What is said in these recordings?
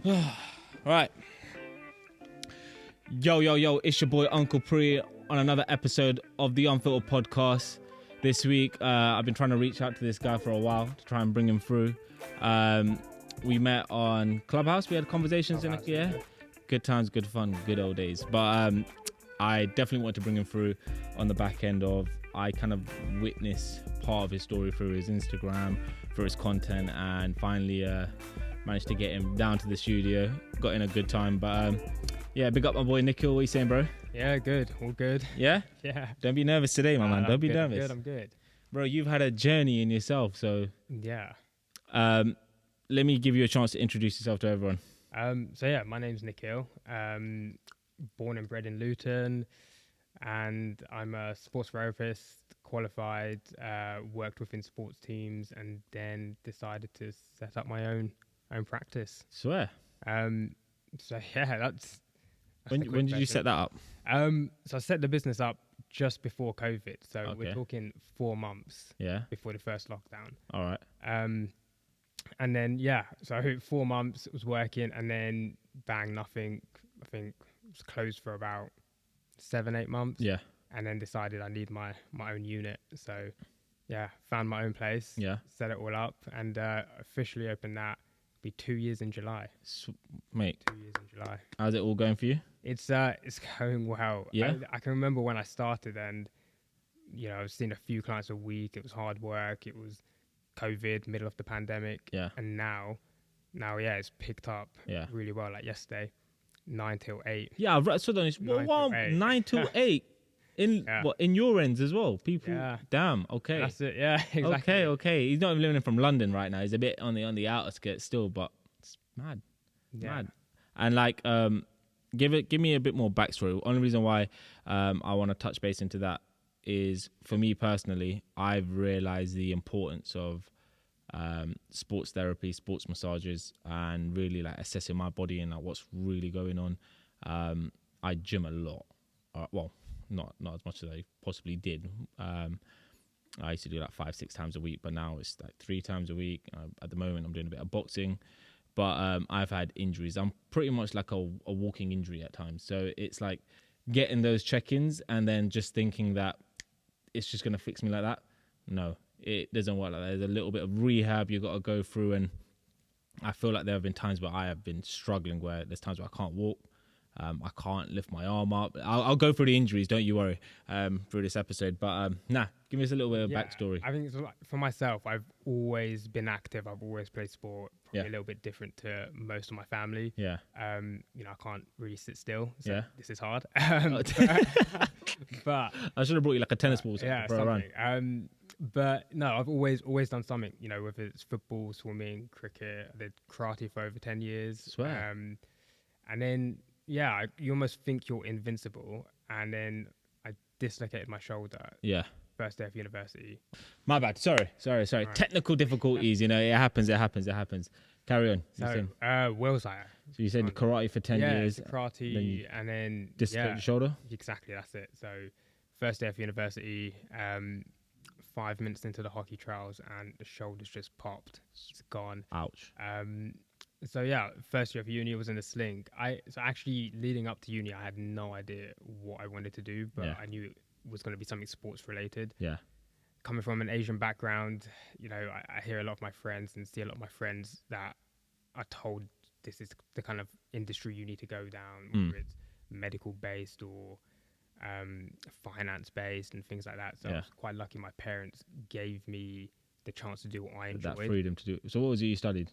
Right. Yo, it's your boy Uncle Pre on another episode of the Unfiltered podcast. This week, I've been trying to reach out to this guy for a while to try and bring him through. We met on Clubhouse. We had conversations good times, good fun, good old days. But I definitely want to bring him through on the back end of, I kind of witnessed part of his story through his Instagram, through his content, and finally managed to get him down to the studio. Got in a good time. But yeah, big up my boy Nikhil. What are you saying, bro? Yeah, good. All good. Yeah? Yeah. Don't be nervous today, my man. Don't be nervous. I'm good. Bro, you've had a journey in yourself, so... Yeah. Let me give you a chance to introduce yourself to everyone. My name's Nikhil. Born and bred in Luton, and I'm a sports therapist, qualified, worked within sports teams, and then decided to set up my own practice. Swear. That's when did you set that up? So I set the business up just before COVID. So we're talking 4 months. Yeah. Before the first lockdown. All right. And then, so 4 months it was working, and then bang, nothing. I think it was closed for about 7-8 months. Yeah. And then decided I need my own unit. So, found my own place. Yeah. Set it all up, and officially opened that. Be 2 years in July. Mate. 2 years in July. How's it all going for you? It's going well. Yeah. I can remember when I started, and I was seeing a few clients a week. It was hard work. It was COVID, middle of the pandemic. Yeah. And now, it's picked up really well. Like yesterday, 9 till 8. Yeah, I've saw this. 9 till 8. In your ends as well, people. Yeah. Damn. Okay. That's it. Yeah. Exactly. Okay. He's not even living from London right now. He's a bit on the outskirts still, but it's mad. Yeah. Mad. And like, give me a bit more backstory. Only reason why I want to touch base into that is, for me personally, I've realized the importance of sports therapy, sports massages, and really like assessing my body and like what's really going on. I gym a lot. Not as much as I possibly did. I used to do like 5-6 times a week, but now it's like 3 times a week. At the moment, I'm doing a bit of boxing, but I've had injuries. I'm pretty much like a walking injury at times. So it's like getting those check-ins and then just thinking that it's just going to fix me like that. No, it doesn't work like that. There's a little bit of rehab you got to go through, and I feel like there have been times where I have been struggling, where there's times where I can't walk. I can't lift my arm up. I'll go through the injuries, don't you worry, through this episode. But give us a little bit of backstory. I think for myself, I've always been active. I've always played sport. Probably a little bit different to most of my family. Yeah. I can't really sit still. So this is hard. But I should have brought you like a tennis ball. Something. But no, I've always done something. Whether it's football, swimming, cricket. I did karate for over 10 years. Swear. And then. Yeah, you almost think you're invincible, and then I dislocated my shoulder. Yeah. First day of university. My bad. Sorry. Right. Technical difficulties, it happens. Carry on. So, where was I? So you said karate for 10 years. Yeah, karate, and then... Dislocated the shoulder? Exactly, that's it. So, first day of university, 5 minutes into the hockey trials, and the shoulder's just popped. It's gone. Ouch. First year of uni was in a sling. So actually leading up to uni, I had no idea what I wanted to do, but I knew it was going to be something sports related. Yeah. Coming from an Asian background, I hear a lot of my friends and see a lot of my friends that are told this is the kind of industry you need to go down, whether it's medical based or finance based and things like that. So I was quite lucky. My parents gave me the chance to do what I enjoyed. That freedom to do. So what was it you studied?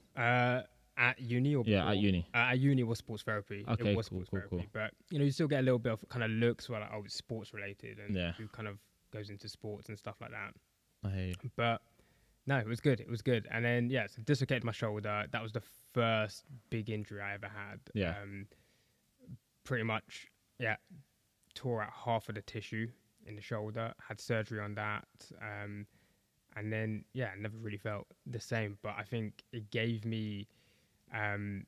At uni or before? Yeah, at uni. At uni was sports therapy. Okay, it was sports therapy. But you still get a little bit of kind of looks where like, it's sports related, and who kind of goes into sports and stuff like that. I hear you. But no, it was good. And then so dislocated my shoulder. That was the first big injury I ever had. Yeah. Pretty much, tore out half of the tissue in the shoulder. Had surgery on that. And then never really felt the same. But I think it gave me an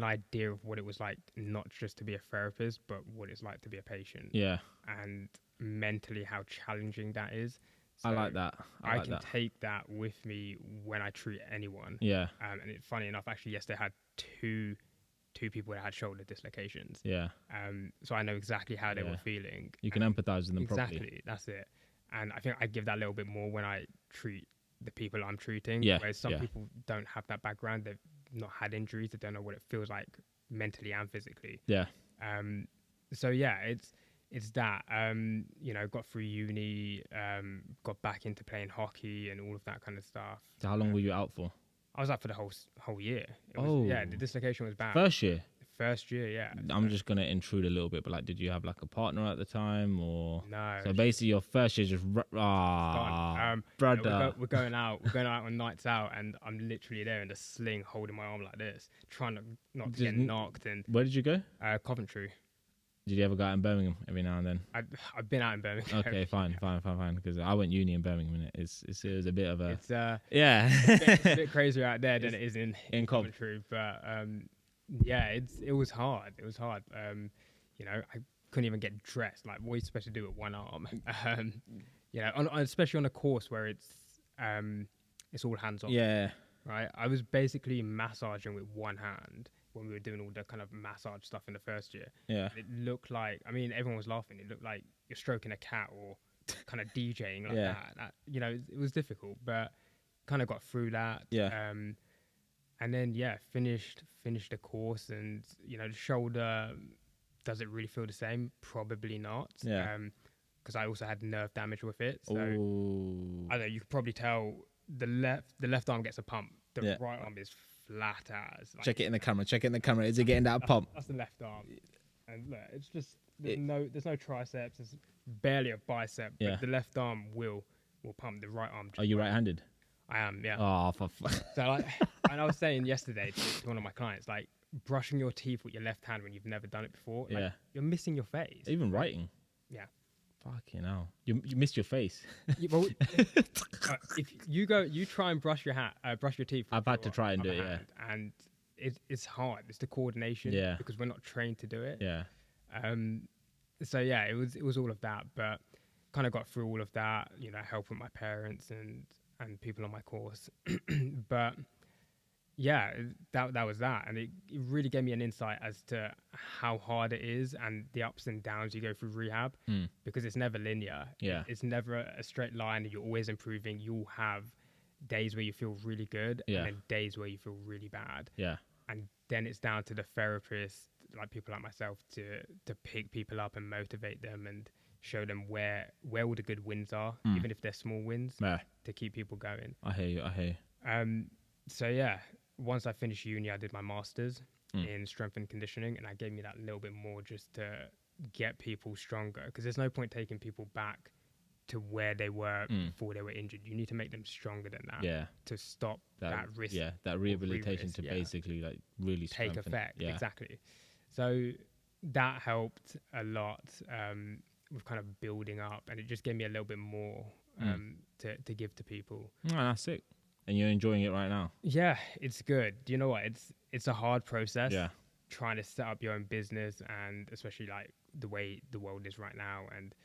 idea of what it was like, not just to be a therapist, but what it's like to be a patient. Yeah. And mentally how challenging that is. So I like that. I can take that with me when I treat anyone. Yeah. And it's funny enough, actually, yesterday I had two people that had shoulder dislocations. Yeah. So I know exactly how they were feeling. You can empathize with them properly. Exactly. That's it. And I think I give that a little bit more when I treat the people I'm treating. Yeah. Whereas some people don't have that background. They've not had injuries. They don't know what it feels like mentally and physically. Yeah. So yeah, it's that. Got through uni, got back into playing hockey and all of that kind of stuff. So how long were you out for? I was out for the whole year. The dislocation was bad. First year? First year, yeah. I'm just going to intrude a little bit, but like, did you have like a partner at the time or? No. So basically your first year just, brother. We're going out on nights out and I'm literally there in the sling holding my arm like this, trying not to get knocked. And where did you go? Coventry. Did you ever go out in Birmingham every now and then? I've been out in Birmingham. Okay, fine. Because I went uni in Birmingham and it was a bit of a... It's it's a bit crazier out there than it is in Coventry. But it was hard. It was hard. I couldn't even get dressed. Like, what are you supposed to do with one arm? Especially on a course where it's all hands on. Yeah. Right? I was basically massaging with one hand when we were doing all the kind of massage stuff in the first year. Yeah. It looked like, everyone was laughing. It looked like you're stroking a cat or kind of DJing like that. It was difficult, but kind of got through that. Yeah. And then, finished the course and, the shoulder, does it really feel the same? Probably not. Yeah. Because I also had nerve damage with it. So, ooh. I don't know, you could probably tell the left arm gets a pump. The right arm is flat as. Check it in the camera. Is it getting that pump? That's the left arm. And look, it's just there's no triceps. There's barely a bicep. But the left arm will pump. The right arm. Are you right-handed? I am. Yeah. Oh, for so and I was saying yesterday to one of my clients, like brushing your teeth with your left hand when you've never done it before. Like, you're missing your face. Even writing. Yeah. Fucking hell. You missed your face. If you try and brush your teeth. I've had to try and do it, And it's hard. It's the coordination. Yeah. Because we're not trained to do it. Yeah. So yeah, it was all of that, but kind of got through all of that, helping my parents and people on my course. But yeah, that was that. And it really gave me an insight as to how hard it is and the ups and downs you go through rehab, because it's never linear. Yeah. It's never a straight line. You're always improving. You'll have days where you feel really good and then days where you feel really bad. Yeah. And then it's down to the therapist, like people like myself, to pick people up and motivate them and show them where all the good wins are, even if they're small wins, to keep people going. I hear you. So yeah, once I finished uni, I did my master's in strength and conditioning, and that gave me that little bit more just to get people stronger, because there's no point taking people back to where they were before they were injured. You need to make them stronger than that. Yeah. To stop that risk. Yeah, that rehabilitation to basically like really take effect. Yeah. Exactly. So that helped a lot with kind of building up, and it just gave me a little bit more to give to people. Oh, that's sick. And you're enjoying it right now? Yeah, it's good. Do you know what? It's a hard process. Yeah. Trying to set up your own business, and especially like the way the world is right now, and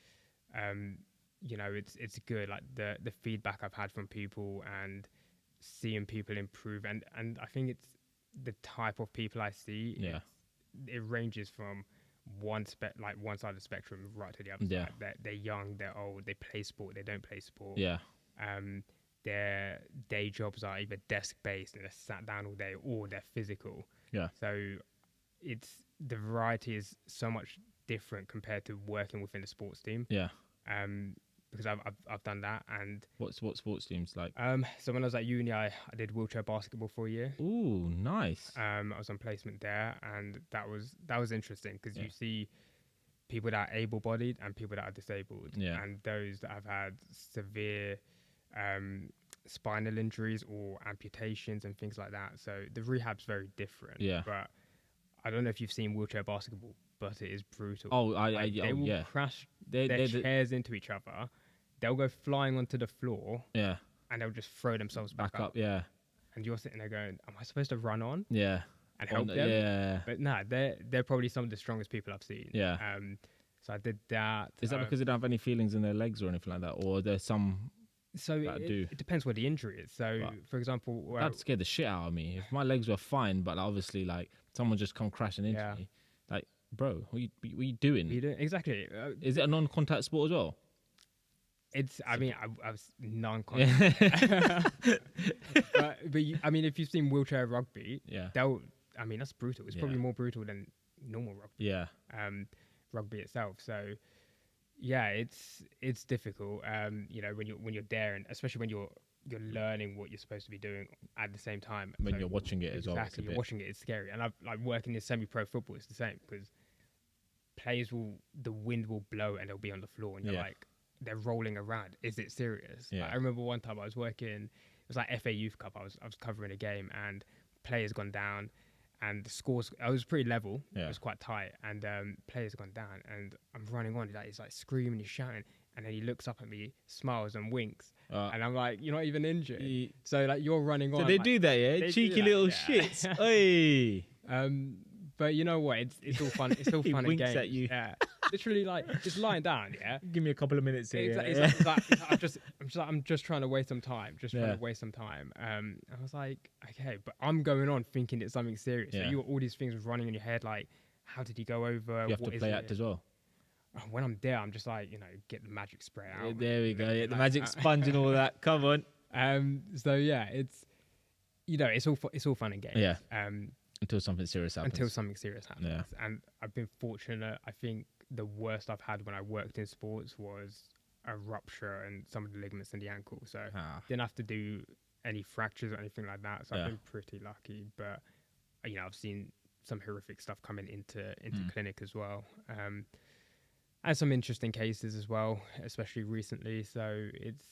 it's good. Like the feedback I've had from people and seeing people improve, and I think it's the type of people I see. Yeah. It ranges from one side of the spectrum right to the other Yeah. side. They're young, they're old, they play sport, they don't play sport. Yeah. Their day jobs are either desk based and they're sat down all day, or they're physical. Yeah. So the variety is so much different compared to working within the sports team. Yeah. Because I've done that. And what sports teams like? So when I was at uni, I did wheelchair basketball for a year. Ooh, nice. I was on placement there, and that was interesting because you see people that are able-bodied and people that are disabled, and those that have had severe spinal injuries or amputations and things like that. So the rehab's very different. Yeah. But I don't know if you've seen wheelchair basketball, but it is brutal. Oh, they will crash their chairs into each other. They'll go flying onto the floor. Yeah. And they'll just throw themselves back up. Yeah. And you're sitting there going, am I supposed to run on? Yeah. And help them? Yeah. But nah, they're probably some of the strongest people I've seen. Yeah. So I did that. Is that because they don't have any feelings in their legs or anything like that? Or there's some So it depends what the injury is. So, for example, that scared the shit out of me. If my legs were fine, but obviously, like, someone just come crashing into me, like, bro, what you doing? Exactly. Is it a non-contact sport as well? I was non-contact. but I mean, if you've seen wheelchair rugby, that's brutal. It's probably more brutal than normal rugby. Yeah. Rugby itself. So, yeah, it's difficult. When you're there, and especially when you're learning what you're supposed to be doing at the same time. When you're watching it as well. Exactly, you're watching it. It's scary. And I've like working in semi-pro football. It's the same because the wind will blow and they'll be on the floor, and you're like, they're rolling around. Is it serious? Yeah. Like, I remember one time I was working. It was like FA Youth Cup. I was covering a game, and players gone down. And the scores, I was pretty level. Yeah. It was quite tight. And players gone down. And I'm running on. He's like screaming, he's shouting. And then he looks up at me, smiles and winks. And I'm like, you're not even injured. So like you're running on. So they do that, yeah? Cheeky little shits. Oi. But you know what? It's all fun. It's all fun and games. He winks at you. Yeah. Literally, like just lying down. Yeah. Give me a couple of minutes here. I'm just trying to waste some time. Trying to waste some time. I was like, okay, but I'm going on thinking it's something serious. Yeah. So you got all these things running in your head, like, how did he go over? You have to play act as well. When I'm there, I'm just like, get the magic spray out. Yeah, there we go. Yeah, the magic sponge and all that. Come on. So yeah, it's it's all fun and games. Yeah. Until something serious happens. Yeah. And I've been fortunate. I think the worst I've had when I worked in sports was a rupture and some of the ligaments in the ankle. So didn't have to do any fractures or anything like that. So I've been pretty lucky. But I've seen some horrific stuff coming into clinic as well. And some interesting cases as well, especially recently. So it's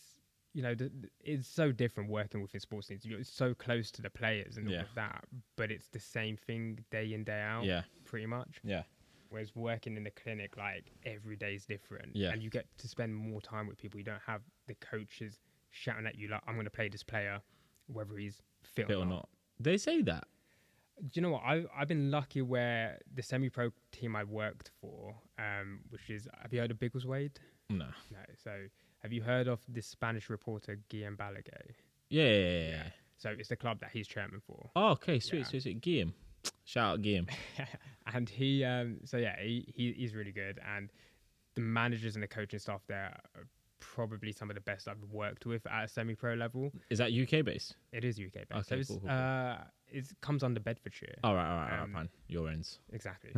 it's so different working within sports teams. You're so close to the players and all of that, but it's the same thing day in, day out, pretty much. Yeah. Whereas working in the clinic, like, every day is different. Yeah. And you get to spend more time with people. You don't have the coaches shouting at you, like, I'm going to play this player, whether he's fit or not. They say that. Do you know what? I've been lucky where the semi-pro team I worked for, which is, have you heard of Biggleswade? No. So have you heard of this Spanish reporter, Guillem Balaguer? Yeah. So it's the club that he's chairman for. Oh, okay, sweet. Guillem. Shout out Guillem. And he's really good. And the managers and the coaching staff there are probably some of the best I've worked with at a semi-pro level. Is that UK based? It is UK based. Okay, so cool. It comes under Bedfordshire. All right, fine. Your ends. Exactly.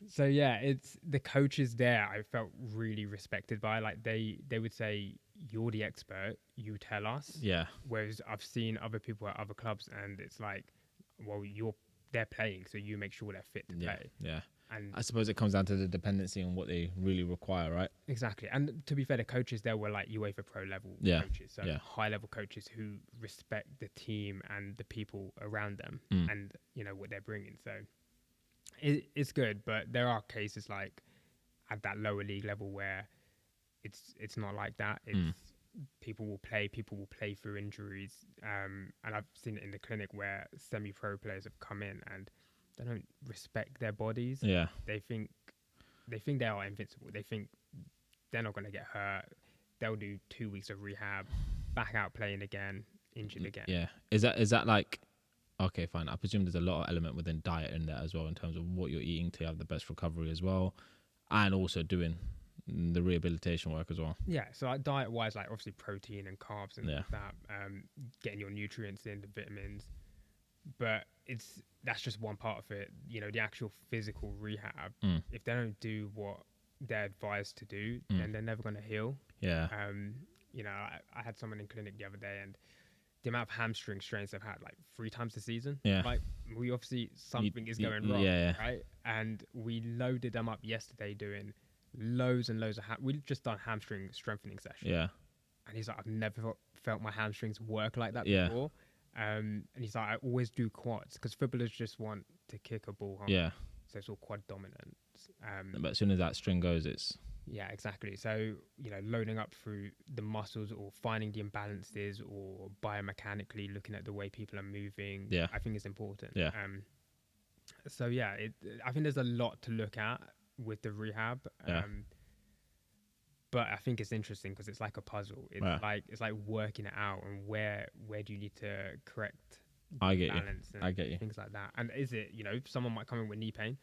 So yeah, it's the coaches there I felt really respected by. Like they would say, you're the expert, you tell us. Yeah. Whereas I've seen other people at other clubs and it's like, well, they're playing, so you make sure they're fit to play. Yeah. And I suppose it comes down to the dependency on what they really require, right? Exactly. And to be fair, the coaches there were like UEFA Pro level coaches, so high level coaches who respect the team and the people around them and what they're bringing. So it's good, but there are cases like at that lower league level where it's not like that. It's people will play through injuries, and I've seen it in the clinic where semi-pro players have come in and they don't respect their bodies. Yeah, they think they are invincible. They think they're not going to get hurt. They'll do 2 weeks of rehab, back out playing again, injured again. Yeah, is that like? Okay, fine. I presume there's a lot of element within diet in there as well, in terms of what you're eating to have the best recovery as well, and also doing the rehabilitation work as well. Yeah, so like diet-wise, like obviously protein and carbs and that, getting your nutrients in, the vitamins, but that's just one part of it. The actual physical rehab, if they don't do what they're advised to do, then they're never going to heal. Yeah. I had someone in clinic the other day and the amount of hamstring strains they've had like 3 times a season. Yeah. Like we obviously something is going wrong, right? And we loaded them up yesterday doing loads and loads of we've just done hamstring strengthening session. Yeah. And he's like, I've never felt my hamstrings work like that before. And he's like, I always do quads because footballers just want to kick a ball home. Yeah. So it's all quad dominant. But as soon as that string goes, it's... Yeah, exactly. So, loading up through the muscles or finding the imbalances or biomechanically looking at the way people are moving, I think is important. Yeah. So, I think there's a lot to look at with the rehab. But I think it's interesting because it's like a puzzle. It's like working it out and where do you need to correct balance and things like that. And is it, someone might come in with knee pain.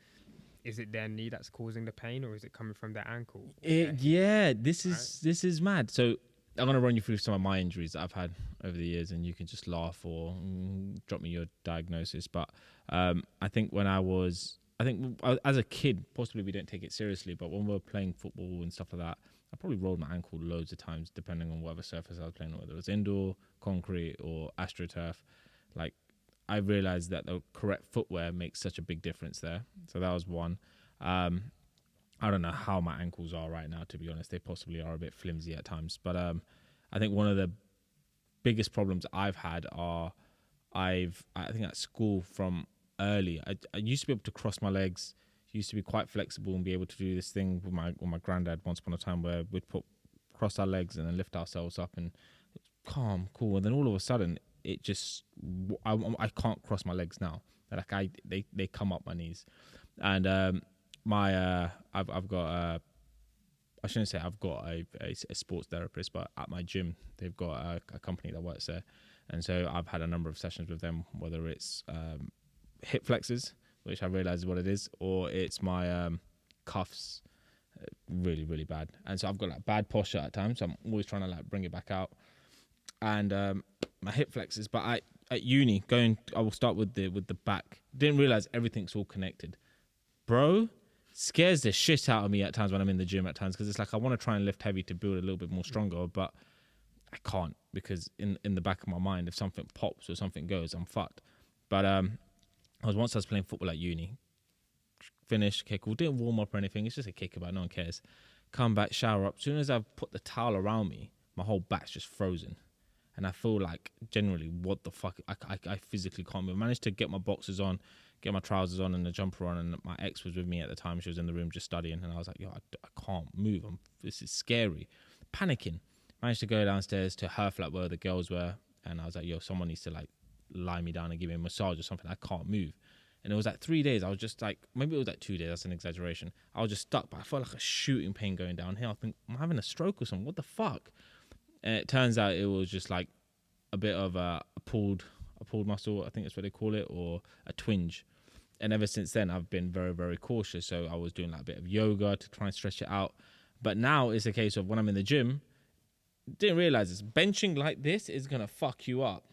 Is it their knee that's causing the pain, or is it coming from their ankle? This is mad. So I'm gonna run you through some of my injuries that I've had over the years, and you can just laugh or drop me your diagnosis. But I think as a kid, possibly we don't take it seriously, but when we're playing football and stuff like that, I probably rolled my ankle loads of times, depending on whatever surface I was playing, whether it was indoor, concrete, or AstroTurf. Like, I realized that the correct footwear makes such a big difference there. So that was one. I don't know how my ankles are right now, to be honest. They possibly are a bit flimsy at times. But I think one of the biggest problems I've had are I think at school from early, I used to be able to cross my legs, used to be quite flexible and be able to do this thing with my granddad once upon a time where we'd cross our legs and then lift ourselves up and calm, cool. And then all of a sudden, it just I can't cross my legs now. Like they come up my knees, and I've got I shouldn't say I've got a sports therapist, but at my gym they've got a company that works there, and so I've had a number of sessions with them, whether it's hip flexors, which I realize is what it is, or it's my cuffs, really really bad, and so I've got like bad posture at times. So I'm always trying to like bring it back out, and my hip flexors. But at uni, I will start with the back. Didn't realize everything's all connected, bro. Scares the shit out of me at times when I'm in the gym at times, because it's like I want to try and lift heavy to build a little bit more stronger, but I can't, because in the back of my mind, if something pops or something goes, I'm fucked. But I was playing football at uni. Finished, okay, cool. Didn't warm up or anything. It's just a kickabout, no one cares. Come back, shower up. As soon as I've put the towel around me, my whole back's just frozen. And I feel like, generally, what the fuck? I physically can't move. I managed to get my boxers on, get my trousers on and the jumper on, and my ex was with me at the time. She was in the room just studying, and I was like, yo, I can't move. This is scary. Panicking. Managed to go downstairs to her flat where the girls were, and I was like, yo, someone needs to like lie me down and give me a massage or something. I can't move. And it was like 3 days. I was just like, maybe it was like 2 days. That's an exaggeration. I was just stuck, but I felt like a shooting pain going down here. I think I'm having a stroke or something. What the fuck? And it turns out it was just like a bit of a pulled muscle, I think that's what they call it, or a twinge. And ever since then, I've been very, very cautious. So I was doing like a bit of yoga to try and stretch it out. But now it's a case of when I'm in the gym, didn't realize this. Benching like this is going to fuck you up.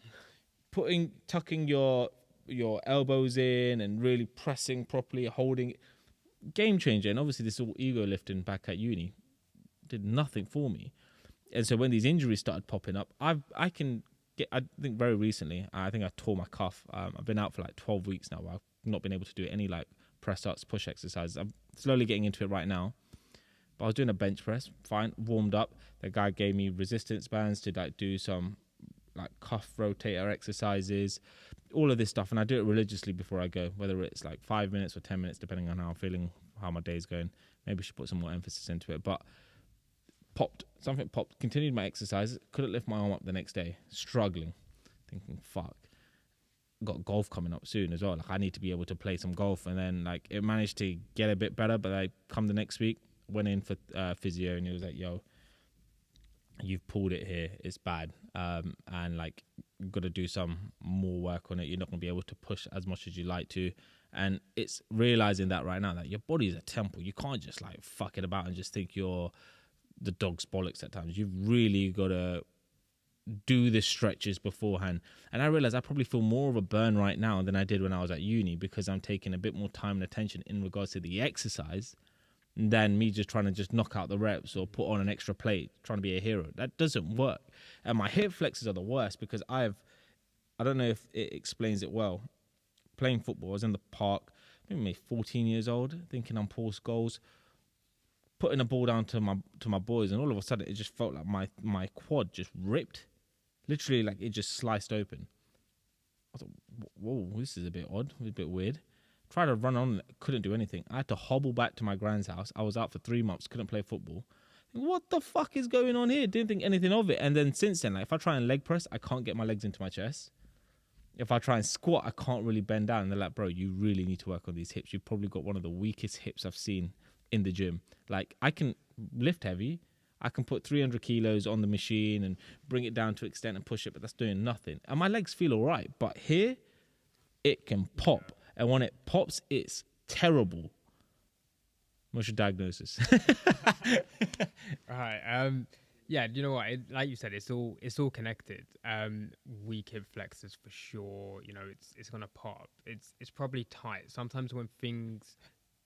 Tucking your elbows in and really pressing properly, holding it. Game changer. And obviously this all ego lifting back at uni did nothing for me. And so when these injuries started popping up, I think very recently, I think I tore my cuff. I've been out for like 12 weeks now. I've not been able to do any like press ups, push exercises. I'm slowly getting into it right now. But I was doing a bench press, fine, warmed up. The guy gave me resistance bands to like do some like cuff rotator exercises, all of this stuff. And I do it religiously before I go, whether it's like 5 minutes or 10 minutes, depending on how I'm feeling, how my day's going. Maybe I should put some more emphasis into it. But something popped, continued my exercises, couldn't lift my arm up the next day, struggling, thinking, fuck, got golf coming up soon as well, like I need to be able to play some golf. And then like it managed to get a bit better, but I come the next week, went in for physio, and he was like, yo, you've pulled it here, it's bad, and like you've got to do some more work on it. You're not going to be able to push as much as you like to. And it's realizing that right now, that your body is a temple. You can't just like fuck it about and just think you're the dog's bollocks at times. You've really got to do the stretches beforehand. And I realize I probably feel more of a burn right now than I did when I was at uni, because I'm taking a bit more time and attention in regards to the exercise than me just trying to just knock out the reps or put on an extra plate, trying to be a hero. That doesn't work. And my hip flexors are the worst, because I don't know if it explains it well. Playing football, I was in the park, maybe 14 years old, thinking I'm post goals, putting a ball down to my boys, and all of a sudden it just felt like my quad just ripped, literally, like it just sliced open. I thought, whoa, this is a bit odd, a bit weird. Tried to run on, couldn't do anything. I had to hobble back to my grand's house. I was out for 3 months, couldn't play football. What the fuck is going on here? Didn't think anything of it. And then since then, like if I try and leg press, I can't get my legs into my chest. If I try and squat, I can't really bend down. And they're like, bro, you really need to work on these hips. You've probably got one of the weakest hips I've seen in the gym. Like I can lift heavy, I can put 300 kilos on the machine and bring it down to extent and push it, but that's doing nothing. And my legs feel all right. But here, it can pop. And when it pops, it's terrible. What's your diagnosis? All right. Yeah, you know what? Like you said, it's all connected. Weak hip flexors for sure. You know, it's gonna pop. It's probably tight. Sometimes when things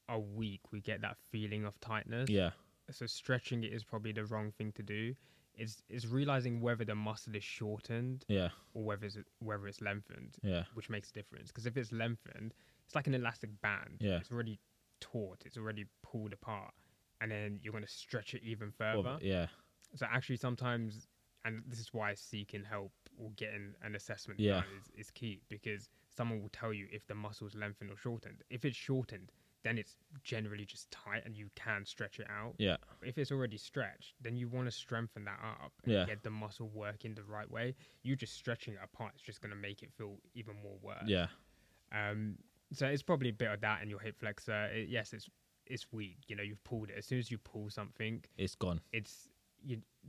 are weak, we get that feeling of tightness. Yeah. So stretching it is probably the wrong thing to do. It's realizing whether the muscle is shortened, Yeah, or whether it's lengthened. Yeah. Which makes a difference. Because if it's lengthened, it's like an elastic band. Yeah. It's already taut. It's already pulled apart, and then you're going to stretch it even further. Yeah. So actually, sometimes, and this is why seeking help or getting an assessment Yeah. done is key, because someone will tell you if the muscle's lengthened or shortened. If it's shortened, then it's generally just tight and you can stretch it out. Yeah. But if it's already stretched, then you want to strengthen that up and get the muscle working the right way. You just stretching it apart is just going to make it feel even more worse. Yeah. So it's probably a bit of that in your hip flexor. Yes, it's weak. You know, you've pulled it. As soon as you pull something, it's gone.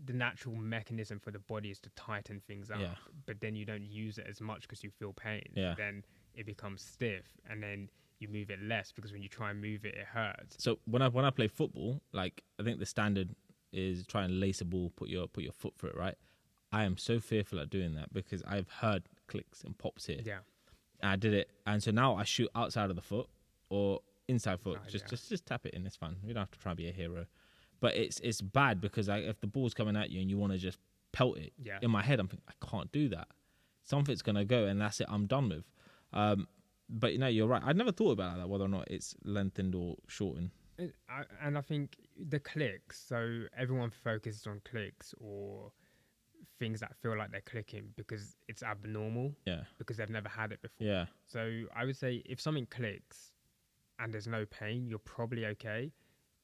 The natural mechanism for the body is to tighten things up, but then you don't use it as much because you feel pain. Yeah. So then it becomes stiff, and then you move it less because when you try and move it, it hurts. So when I play football, like I think the standard is try and lace a ball, put your foot through it, right? I am so fearful at doing that because I've heard clicks and pops here. Yeah. And I did it, and so now I shoot outside of the foot or inside foot. Oh, Just tap it in. It's fine. We don't have to try and be a hero. But it's bad because if the ball's coming at you and you want to just pelt it, in my head I'm thinking I can't do that. Something's gonna go, and that's it. I'm done with. But you know, you're right. I'd never thought about that, whether or not it's lengthened or shortened. And I think the clicks. So everyone focuses on clicks or things that feel like they're clicking because it's abnormal. Yeah. Because they've never had it before. Yeah. So I would say if something clicks and there's no pain, you're probably okay.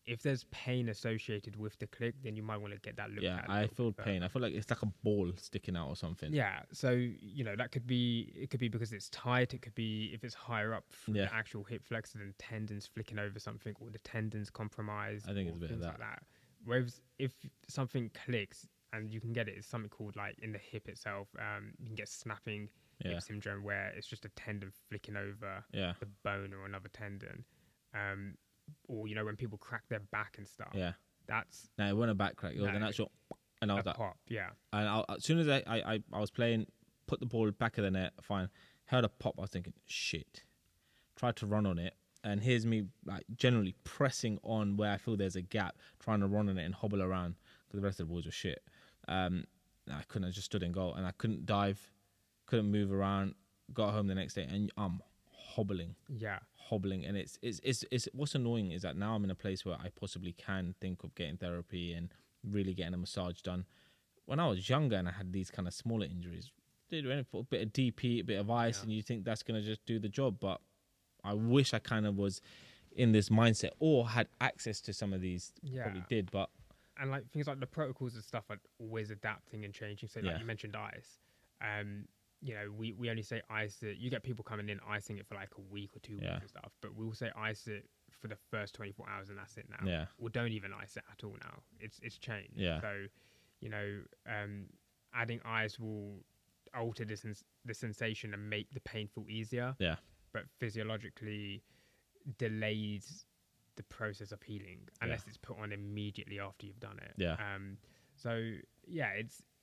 If there's pain associated with the click, then you might want to get that looked at. Yeah, I feel pain. I feel like it's like a ball sticking out or something. Yeah, so you know it could be because it's tight. It could be if it's higher up from the actual hip flexor and tendons flicking over something, or the tendons compromised. I think it's a bit of that. Like that. Whereas if something clicks and you can get it's something called like in the hip itself, you can get snapping hip syndrome where it's just a tendon flicking over the bone or another tendon. Or you know when people crack their back and stuff. Yeah, that's no, it wasn't a back crack. It was an actual, and I was like, pop. Yeah, and as soon as I was playing, put the ball back of the net, fine. Heard a pop. I was thinking, shit. Tried to run on it, and here's me like generally pressing on where I feel there's a gap, trying to run on it and hobble around because the rest of the balls were shit. I couldn't. I just stood in goal, and I couldn't dive, couldn't move around. Got home the next day, and I'm hobbling, and it's what's annoying is that now I'm in a place where I possibly can think of getting therapy and really getting a massage done. When I was younger and I had these kind of smaller injuries, did put a bit of DP, a bit of ice, and you think that's going to just do the job. But I wish I kind of was in this mindset or had access to some of these. Probably did, but and like things like the protocols and stuff are always adapting and changing. So like you mentioned ice. You know, we only say ice it. You get people coming in icing it for like a week or 2 weeks and stuff, but we will say ice it for the first 24 hours and that's it now. Yeah. Or don't even ice it at all now. It's changed. Yeah. So, you know, adding ice will alter the sensation and make the pain feel easier. Yeah. But physiologically delays the process of healing unless it's put on immediately after you've done it. Yeah. So yeah,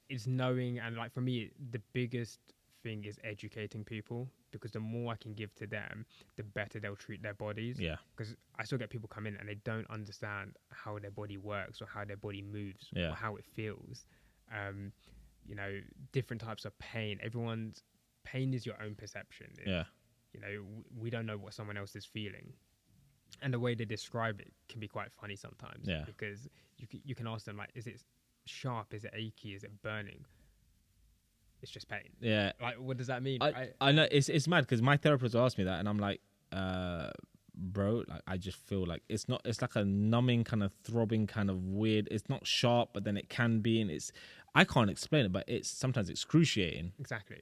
it's knowing, and like for me, the biggest thing is educating people, because the more I can give to them, the better they'll treat their bodies. Yeah. Because I still get people come in and they don't understand how their body works or how their body moves or how it feels. You know, different types of pain. Everyone's pain is your own perception. You know, we don't know what someone else is feeling. And the way they describe it can be quite funny sometimes. Yeah. Because you can ask them, like, is it sharp? Is it achy? Is it burning? It's just pain. Yeah. Like, what does that mean? I know it's mad because my therapist asked me that, and I'm like, bro, like I just feel like it's like a numbing kind of throbbing kind of weird. It's not sharp, but then it can be, and I can't explain it, but it's sometimes excruciating. Exactly.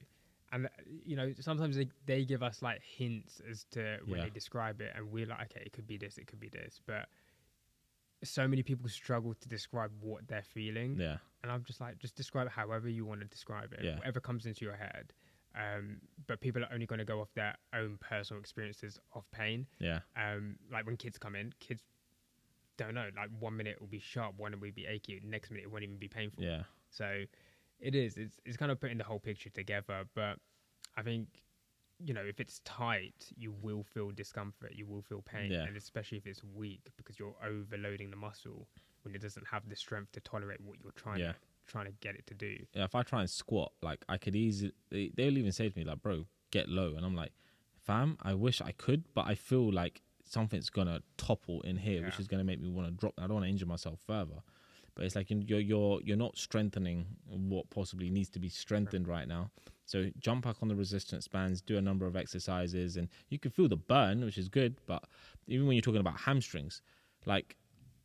And you know, sometimes they give us like hints as to when they describe it, and we're like, okay, it could be this, but so many people struggle to describe what they're feeling. Yeah. And I'm just like, just describe it however you want to describe it, whatever comes into your head. But people are only going to go off their own personal experiences of pain. Yeah. Like when kids come in, kids don't know. Like 1 minute it will be sharp, 1 minute it will be achy, next minute it won't even be painful. Yeah. So it's kind of putting the whole picture together. But I think, you know, if it's tight, you will feel discomfort, you will feel pain, and especially if it's weak, because you're overloading the muscle when it doesn't have the strength to tolerate what you're trying to get it to do. Yeah, if I try and squat, like I could easily, they'll even say to me like, "Bro, get low," and I'm like, "Fam, I wish I could, but I feel like something's gonna topple in here, which is gonna make me want to drop. I don't want to injure myself further." But it's like you're not strengthening what possibly needs to be strengthened right now. So jump back on the resistance bands, do a number of exercises, and you can feel the burn, which is good. But even when you're talking about hamstrings, like,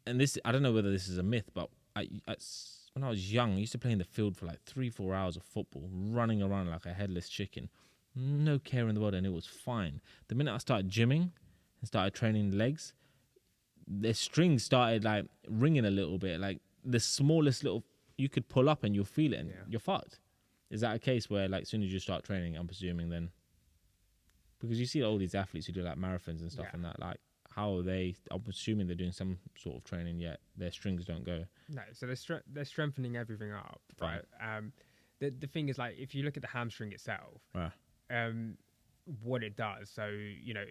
and this, I don't know whether this is a myth, but when I was young, I used to play in the field for like 3-4 hours of football, running around like a headless chicken, no care in the world, and it was fine. The minute I started gymming and started training legs, the strings started like ringing a little bit, like the smallest little you could pull up and you'll feel it, and you're fucked. Is that a case where, like, as soon as you start training, I'm presuming then, because you see all these athletes who do like marathons and stuff and that, like, how are they? I'm assuming they're doing some sort of training, yet their strings don't go. No, so they're strengthening everything up, right? The thing is, like, if you look at the hamstring itself, what it does. So, you know,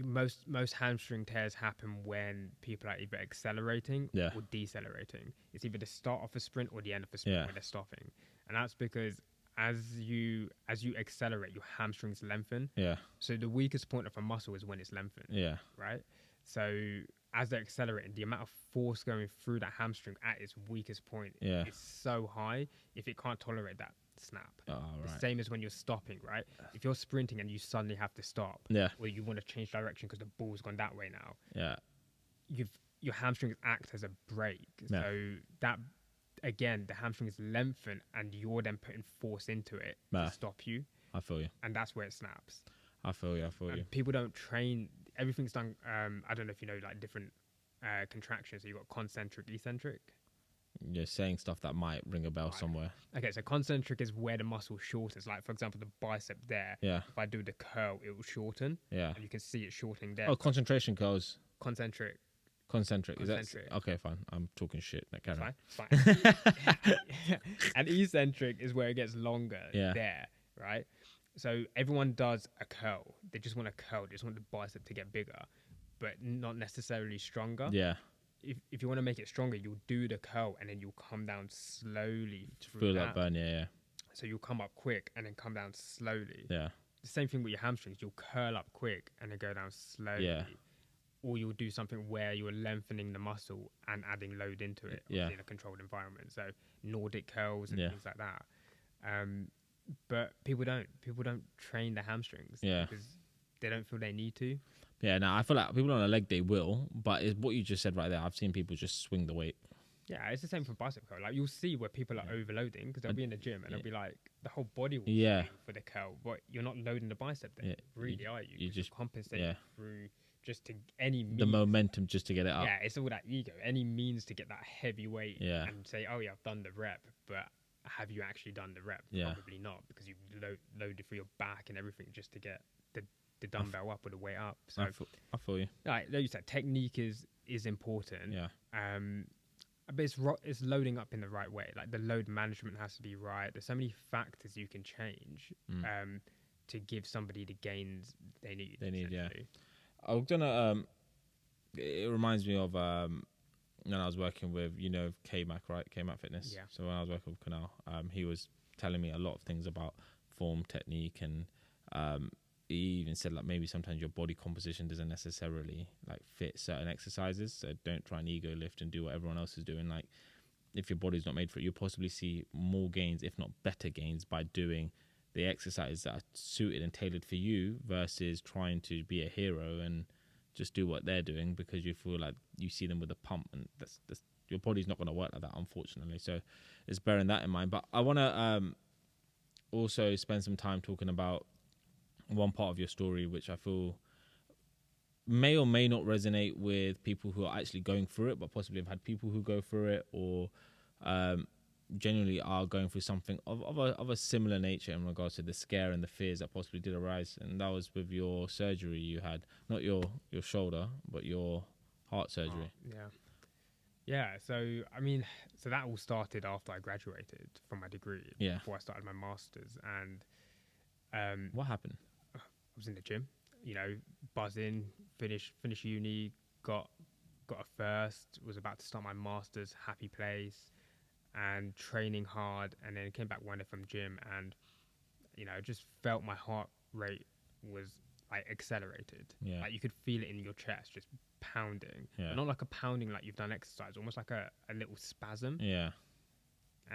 most hamstring tears happen when people are either accelerating or decelerating. It's either the start of a sprint or the end of a sprint when they're stopping, and that's because as you accelerate, your hamstrings lengthen. Yeah. So the weakest point of a muscle is when it's lengthened. Yeah. Right. So as they're accelerating, the amount of force going through that hamstring at its weakest point is so high, if it can't tolerate that, snap. The same as when you're stopping, right? If you're sprinting and you suddenly have to stop, or you want to change direction because the ball's gone that way now, your hamstrings act as a brake. So that, again, the hamstrings lengthen and you're then putting force into it to stop you. I feel you. And that's where it snaps. I feel you. People don't train. Everything's done. I don't know if you know, like, different contractions. So you've got concentric, eccentric. You're saying stuff that might ring a bell somewhere. Okay, so concentric is where the muscle shortens. Like, for example, the bicep there. Yeah. If I do the curl, it will shorten. Yeah. And you can see it shortening there. Oh, concentration curls. Concentric. Is that okay? Fine. I'm talking shit. Fine. And eccentric is where it gets longer. Yeah. There, right? So everyone does a curl. They just want a curl. They just want the bicep to get bigger, but not necessarily stronger. Yeah. If you want to make it stronger, you'll do the curl and then you'll come down slowly. Feel that burn, yeah. So you'll come up quick and then come down slowly. Yeah. The same thing with your hamstrings. You'll curl up quick and then go down slowly. Yeah. Or you'll do something where you're lengthening the muscle and adding load into it in a controlled environment. So Nordic curls and things like that. But people don't train the hamstrings because they don't feel they need to. Yeah, no, I feel like people on a leg day will, but it's what you just said right there. I've seen people just swing the weight. Yeah, it's the same for bicep curl. Like, you'll see where people are overloading because they'll be in the gym and they'll be like, the whole body will swing for the curl, but you're not loading the bicep then, really, are you? You just compensate through just to any means. The momentum just to get it up. Yeah, it's all that ego. Any means to get that heavy weight and say, oh yeah, I've done the rep, but have you actually done the rep? Probably not, because you've loaded for your back and everything just to get the dumbbell up or the weight up. So I feel you. Like you said, technique is important. Yeah. But it's loading up in the right way. Like, the load management has to be right. There's so many factors you can change to give somebody the gains they need. I'm gonna. It reminds me of when I was working with, K-Mac, right? K-Mac Fitness. Yeah. So when I was working with Kunal, he was telling me a lot of things about form, technique, and he even said, like, maybe sometimes your body composition doesn't necessarily, like, fit certain exercises. So don't try and ego lift and do what everyone else is doing. Like, if your body's not made for it, you'll possibly see more gains, if not better gains, by doing the exercises that are suited and tailored for you versus trying to be a hero and just do what they're doing because you feel like you see them with a pump, and that's your body's not going to work like that, unfortunately. So it's bearing that in mind. But I want to also spend some time talking about one part of your story, which I feel may or may not resonate with people who are actually going through it, but possibly have had people who go through it, or genuinely are going through something of a similar nature in regards to the scare and the fears that possibly did arise. And that was with your surgery you had, not your shoulder, but your heart surgery. Yeah. So so that all started after I graduated from my degree. Before I started my masters, and what happened? I was in the gym, buzzing. Finish uni, got a first. Was about to start my masters. Happy place. And training hard, and then came back one day from gym, and just felt my heart rate was like accelerated. Like you could feel it in your chest, just pounding. But not like a pounding like you've done exercise, almost like a little spasm. And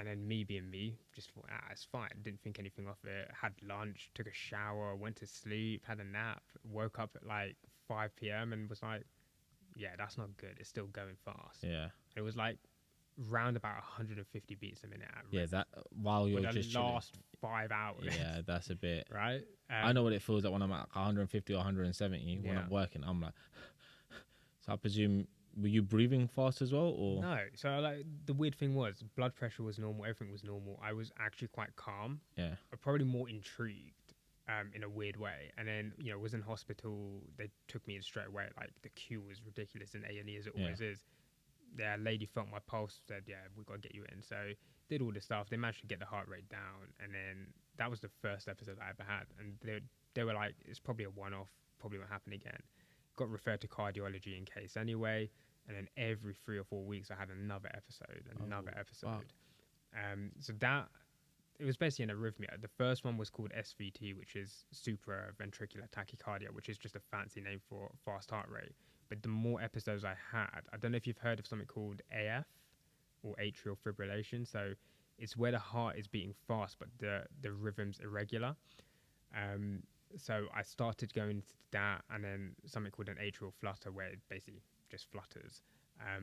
then me being me, just thought, it's fine. Didn't think anything of it. Had lunch, took a shower, went to sleep, had a nap, woke up at like 5 p.m. and was like, that's not good. It's still going fast. And it was like round about 150 beats a minute at rest. That while you're just the last 5 hours. That's a bit right. I know what it feels like when I'm at 150 or 170 when I'm working. I'm like, so I presume, were you breathing fast as well, or no? So like the weird thing was blood pressure was normal, everything was normal. I was actually quite calm, but probably more intrigued in a weird way. And then was in hospital. They took me in straight away. Like the queue was ridiculous in A&E, as it always is. A lady felt my pulse, said, we've got to get you in. So did all the stuff. They managed to get the heart rate down. And then that was the first episode I ever had. And they were like, it's probably a one-off, probably won't happen again. Got referred to cardiology in case anyway. And then every 3 or 4 weeks, I had another episode. Wow. So that, it was basically an arrhythmia. The first one was called SVT, which is supraventricular tachycardia, which is just a fancy name for fast heart rate. But the more episodes I had, I don't know if you've heard of something called AF or atrial fibrillation. So it's where the heart is beating fast, but the rhythm's irregular. So I started going to that, and then something called an atrial flutter, where it basically just flutters. I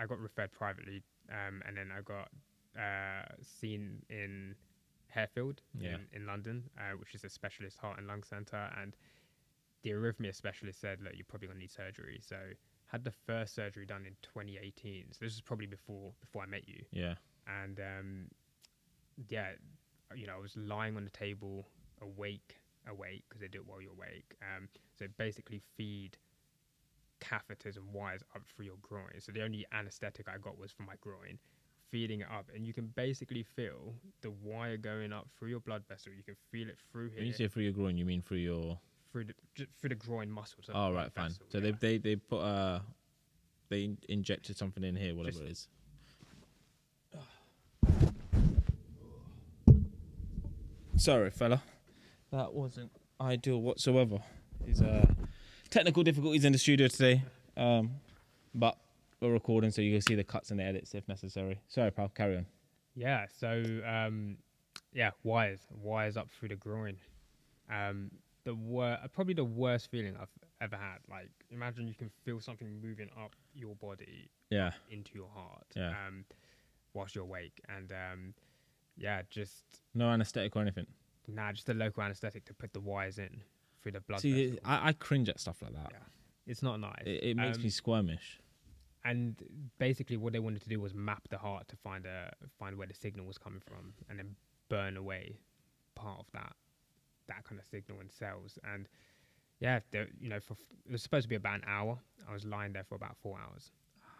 got referred privately, and then I got seen in Harefield in London, which is a specialist heart and lung centre, and the arrhythmia specialist said, look, you're probably going to need surgery. So had the first surgery done in 2018. So this was probably before I met you. And I was lying on the table, awake, because they do it while you're awake. So basically feed catheters and wires up through your groin. So the only anesthetic I got was for my groin, feeding it up. And you can basically feel the wire going up through your blood vessel. You can feel it through here. When you say through your groin, you mean through your... Through the groin muscles. Oh, right, fine. Vessel, so they put they injected something in here, whatever it is. Sorry, fella. That wasn't ideal whatsoever. There's technical difficulties in the studio today, but we're recording, so you can see the cuts and the edits if necessary. Sorry, pal. Carry on. Yeah. So wires up through the groin. Probably the worst feeling I've ever had. Like, imagine you can feel something moving up your body into your heart whilst you're awake. And just... No anaesthetic or anything? Nah, just a local anaesthetic to put the wires in through the blood vessel. See, I cringe at stuff like that. Yeah, it's not nice. It makes me squirmish. And basically what they wanted to do was map the heart to find where the signal was coming from, and then burn away part of that kind of signal in cells. And it was supposed to be about an hour. I was lying there for about 4 hours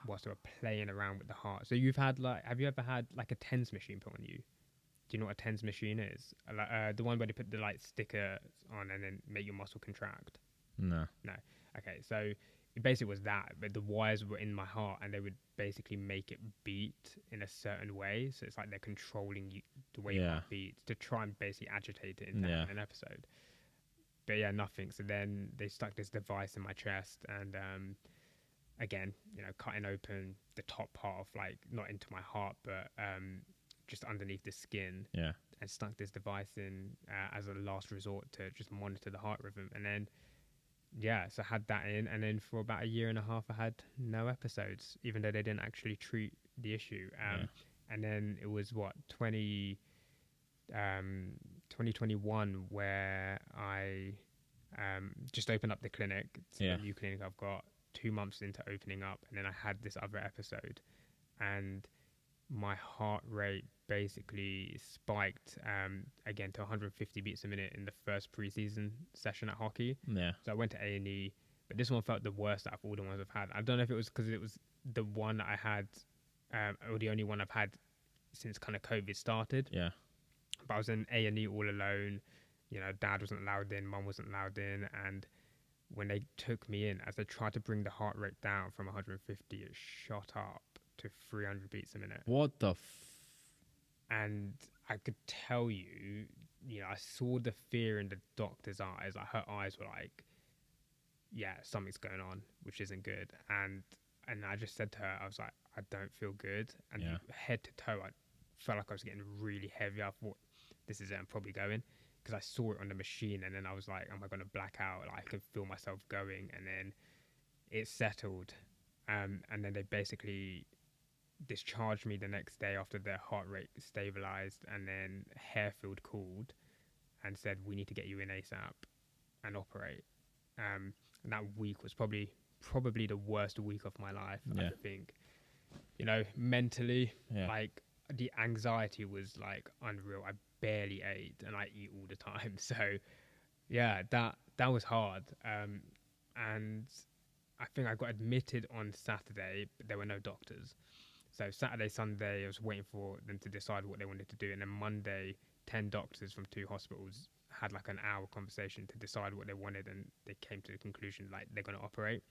whilst they were playing around with the heart. So have you ever had like a TENS machine put on you? Do you know what a TENS machine is? The one where they put the sticker on and then make your muscle contract. No. Okay, so it basically was that, but the wires were in my heart, and they would basically make it beat in a certain way. So it's like they're controlling the way your heart beats to try and basically agitate it in an episode. But nothing. So then they stuck this device in my chest, and again, cutting open the top part of, like, not into my heart, but just underneath the skin. And stuck this device in as a last resort to just monitor the heart rhythm. And then so I had that in, and then for about 1.5 years I had no episodes, even though they didn't actually treat the issue. And then it was 2021 where I just opened up the clinic. It's a new clinic I've got 2 months into opening up, and then I had this other episode, and my heart rate basically spiked again to 150 beats a minute in the first preseason session at hockey. Yeah. So I went to A&E, but this one felt the worst out of all the ones I've had. I don't know if it was because it was the one that I had, or the only one I've had since kind of COVID started. Yeah. But I was in A&E all alone. You know, dad wasn't allowed in, mum wasn't allowed in, and when they took me in, as they tried to bring the heart rate down from 150, it shot up to 300 beats a minute. What the and I could tell you, you know, I saw the fear in the doctor's eyes. Like, her eyes were like, yeah, something's going on, which isn't good. And I just said to her, I was like, I don't feel good. And head to toe, I felt like I was getting really heavy. I thought, this is it, I'm probably going. Because I saw it on the machine, and then I was like, am I going to black out? Like, I could feel myself going. And then it settled. And then they basically discharged me the next day after their heart rate stabilized, and then Harefield called and said, we need to get you in ASAP and operate. And that week was probably the worst week of my life. I think, you know, mentally, like, the anxiety was like unreal. I barely ate, and I eat all the time. So yeah, that was hard. And I think I got admitted on Saturday, but there were no doctors. So Saturday, Sunday, I was waiting for them to decide what they wanted to do. And then Monday, 10 doctors from 2 hospitals had like an hour conversation to decide what they wanted. And they came to the conclusion, like, they're going to operate.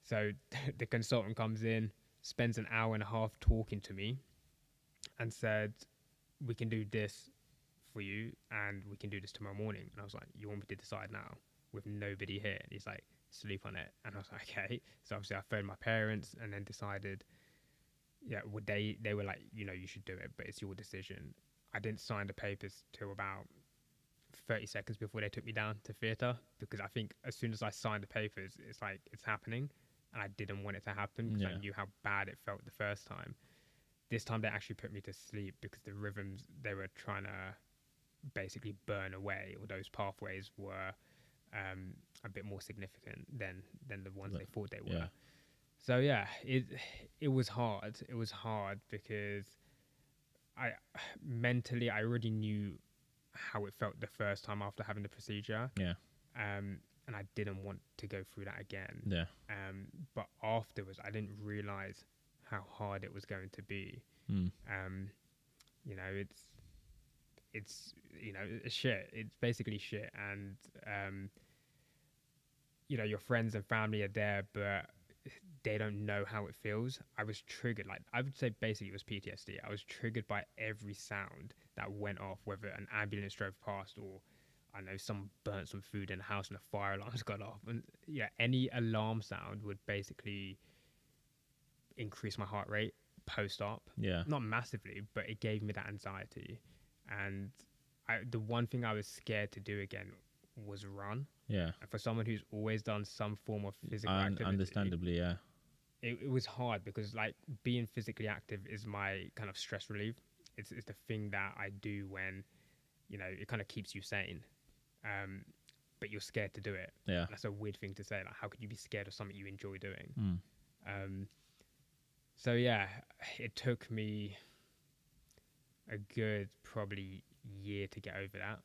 So the consultant comes in, spends an hour and a half talking to me, and said, we can do this for you, and we can do this tomorrow morning. And I was like, you want me to decide now with nobody here? And he's like, sleep on it. And I was like, okay. So obviously I phoned my parents, and then decided, would they were like, you know, you should do it, but it's your decision. I didn't sign the papers till about 30 seconds before they took me down to theatre, because I think as soon as I signed the papers, it's like, it's happening, and I didn't want it to happen because I knew how bad it felt the first time. This time they actually put me to sleep because the rhythms they were trying to basically burn away, or those pathways were a bit more significant than the ones they thought they were. Yeah. So yeah, it was hard. It was hard because I mentally already knew how it felt the first time after having the procedure. Yeah. And I didn't want to go through that again. Yeah. But afterwards, I didn't realize how hard it was going to be. You know, it's you know, it's shit. It's basically shit. And you know, your friends and family are there, but they don't know how it feels. I was triggered. Like, I would say basically it was PTSD. I was triggered by every sound that went off, whether an ambulance drove past, or I know someone burnt some food in the house and the fire alarms got off. And yeah, any alarm sound would basically increase my heart rate post-op. Yeah. Not massively, but it gave me that anxiety. And the one thing I was scared to do again was run. Yeah. And for someone who's always done some form of physical activity. Understandably, yeah. It was hard because, like, being physically active is my kind of stress relief. It's the thing that I do when, you know, it kind of keeps you sane. But you're scared to do it. Yeah. And that's a weird thing to say. Like, how could you be scared of something you enjoy doing? So yeah, it took me a good probably year to get over that.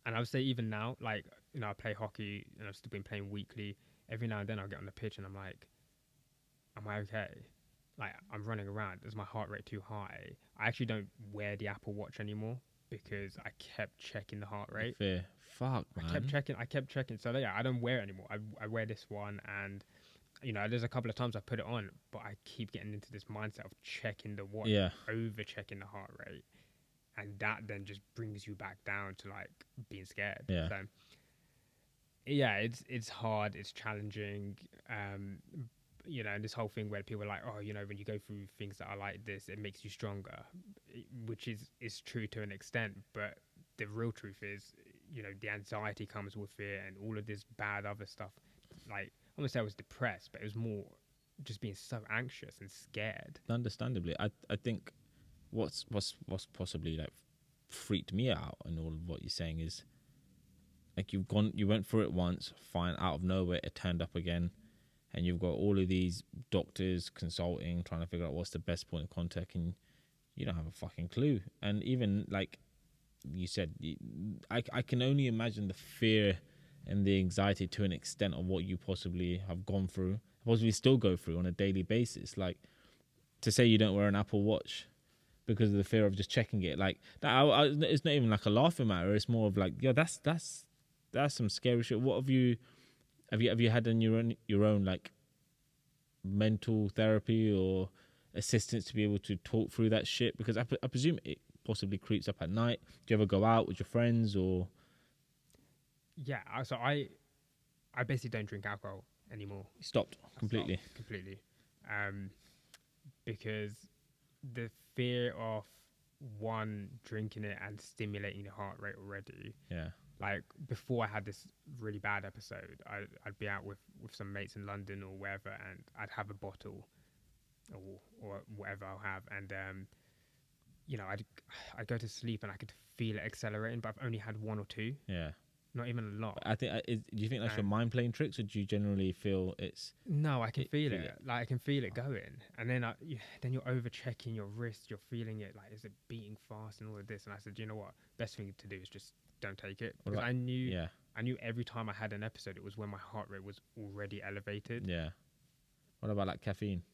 And I would say even now, like, you know, I play hockey and I've still been playing weekly. Every now and then I'll get on the pitch and I'm like, am I okay? Like, I'm running around. Is my heart rate too high? I actually don't wear the Apple Watch anymore because I kept checking the heart rate. Fair. Fuck, man. I kept checking. So yeah, I don't wear it anymore. I wear this one, and you know, there's a couple of times I put it on, but I keep getting into this mindset of checking the watch, over checking the heart rate. And that then just brings you back down to, like, being scared. Yeah. So, yeah, it's hard. It's challenging. You know, and this whole thing where people are like, oh, you know, when you go through things that are like this, it makes you stronger, which is true to an extent. But the real truth is, you know, the anxiety comes with it and all of this bad other stuff. Like, I'm going to say I was depressed, but it was more just being so anxious and scared. Understandably. I think what's possibly, like, freaked me out and all of what you're saying is like you went through it once, fine, out of nowhere it turned up again, and you've got all of these doctors consulting, trying to figure out what's the best point of contact, and you don't have a fucking clue. And even like you said, I can only imagine the fear and the anxiety to an extent of what you possibly have gone through, possibly still go through on a daily basis. Like, to say you don't wear an Apple Watch because of the fear of just checking it, like that, it's not even like a laughing matter. It's more of like, yeah, that's some scary shit. What have you had in your own like mental therapy or assistance to be able to talk through that shit? Because I presume it possibly creeps up at night. Do you ever go out with your friends or? Yeah, so I basically don't drink alcohol anymore. Stopped completely. Because the fear of one, drinking it and stimulating the heart rate already. Yeah. Like before I had this really bad episode, I'd be out with some mates in London or wherever, and I'd have a bottle or whatever I'll have, and I'd go to sleep and I could feel it accelerating, but I've only had one or two. Yeah. Not even a lot. I think. Do you think that's your mind playing tricks, or do you generally feel it's? No, I can feel it. Like I can feel it going, and then then you're over checking your wrist. You're feeling it. Like, is it beating fast and all of this? And I said, you know what? Best thing to do is just don't take it, because I knew every time I had an episode, it was when my heart rate was already elevated. Yeah. What about like caffeine?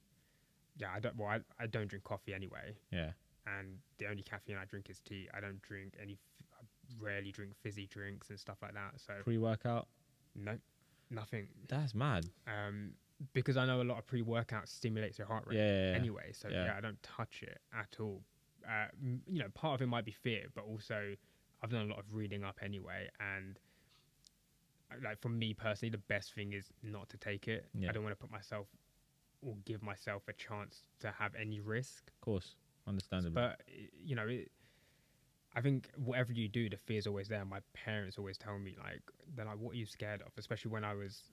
Yeah, I don't. Well, I don't drink coffee anyway. Yeah. And the only caffeine I drink is tea. I don't drink any. I rarely drink fizzy drinks and stuff like that. So pre-workout? No, nothing. That's mad. Because I know a lot of pre-workout stimulates your heart rate anyway. So I don't touch it at all. Part of it might be fear, but also I've done a lot of reading up anyway. And like for me personally, the best thing is not to take it. Yeah. I don't want to put myself or give myself a chance to have any risk. Of course. Understandable. But, I think whatever you do, the fear's always there. My parents always tell me, like, they're like, what are you scared of? Especially when I was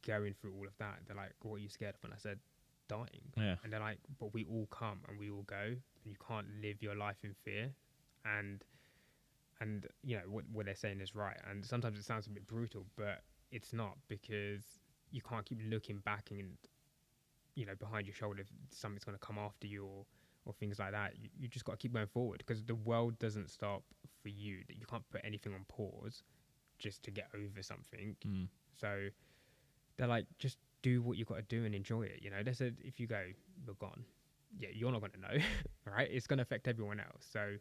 going through all of that. They're like, what are you scared of? And I said, dying. Yeah. And they're like, but we all come and we all go. And you can't live your life in fear. And what they're saying is right. And sometimes it sounds a bit brutal, but it's not, because you can't keep looking back and, behind your shoulder if something's going to come after you or things like that. You just got to keep going forward, because the world doesn't stop for you. You can't put anything on pause just to get over something. So they're like, just do what you got to do and enjoy it. They said, if you go, you're gone. Yeah, you're not going to know, right? It's going to affect everyone else. So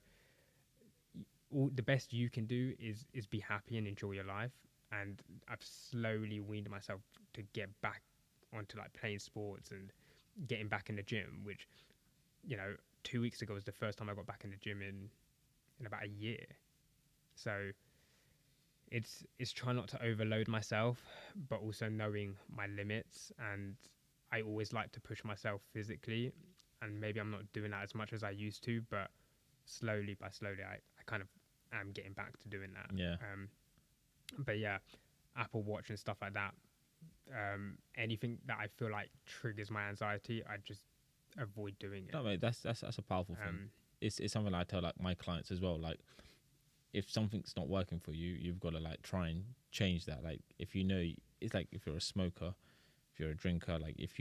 the best you can do is be happy and enjoy your life. And I've slowly weaned myself to get back onto like playing sports and getting back in the gym, which 2 weeks ago was the first time I got back in the gym in about a year. So it's trying not to overload myself, but also knowing my limits. And I always like to push myself physically, and maybe I'm not doing that as much as I used to, but slowly by slowly I kind of am getting back to doing that. Yeah. But yeah, Apple Watch and stuff like that, anything that I feel like triggers my anxiety, I just avoid doing it. No, mate, that's a powerful thing. It's something I tell like my clients as well. Like, if something's not working for you, you've got to like try and change that. Like, if it's like if you're a smoker, if you're a drinker, like if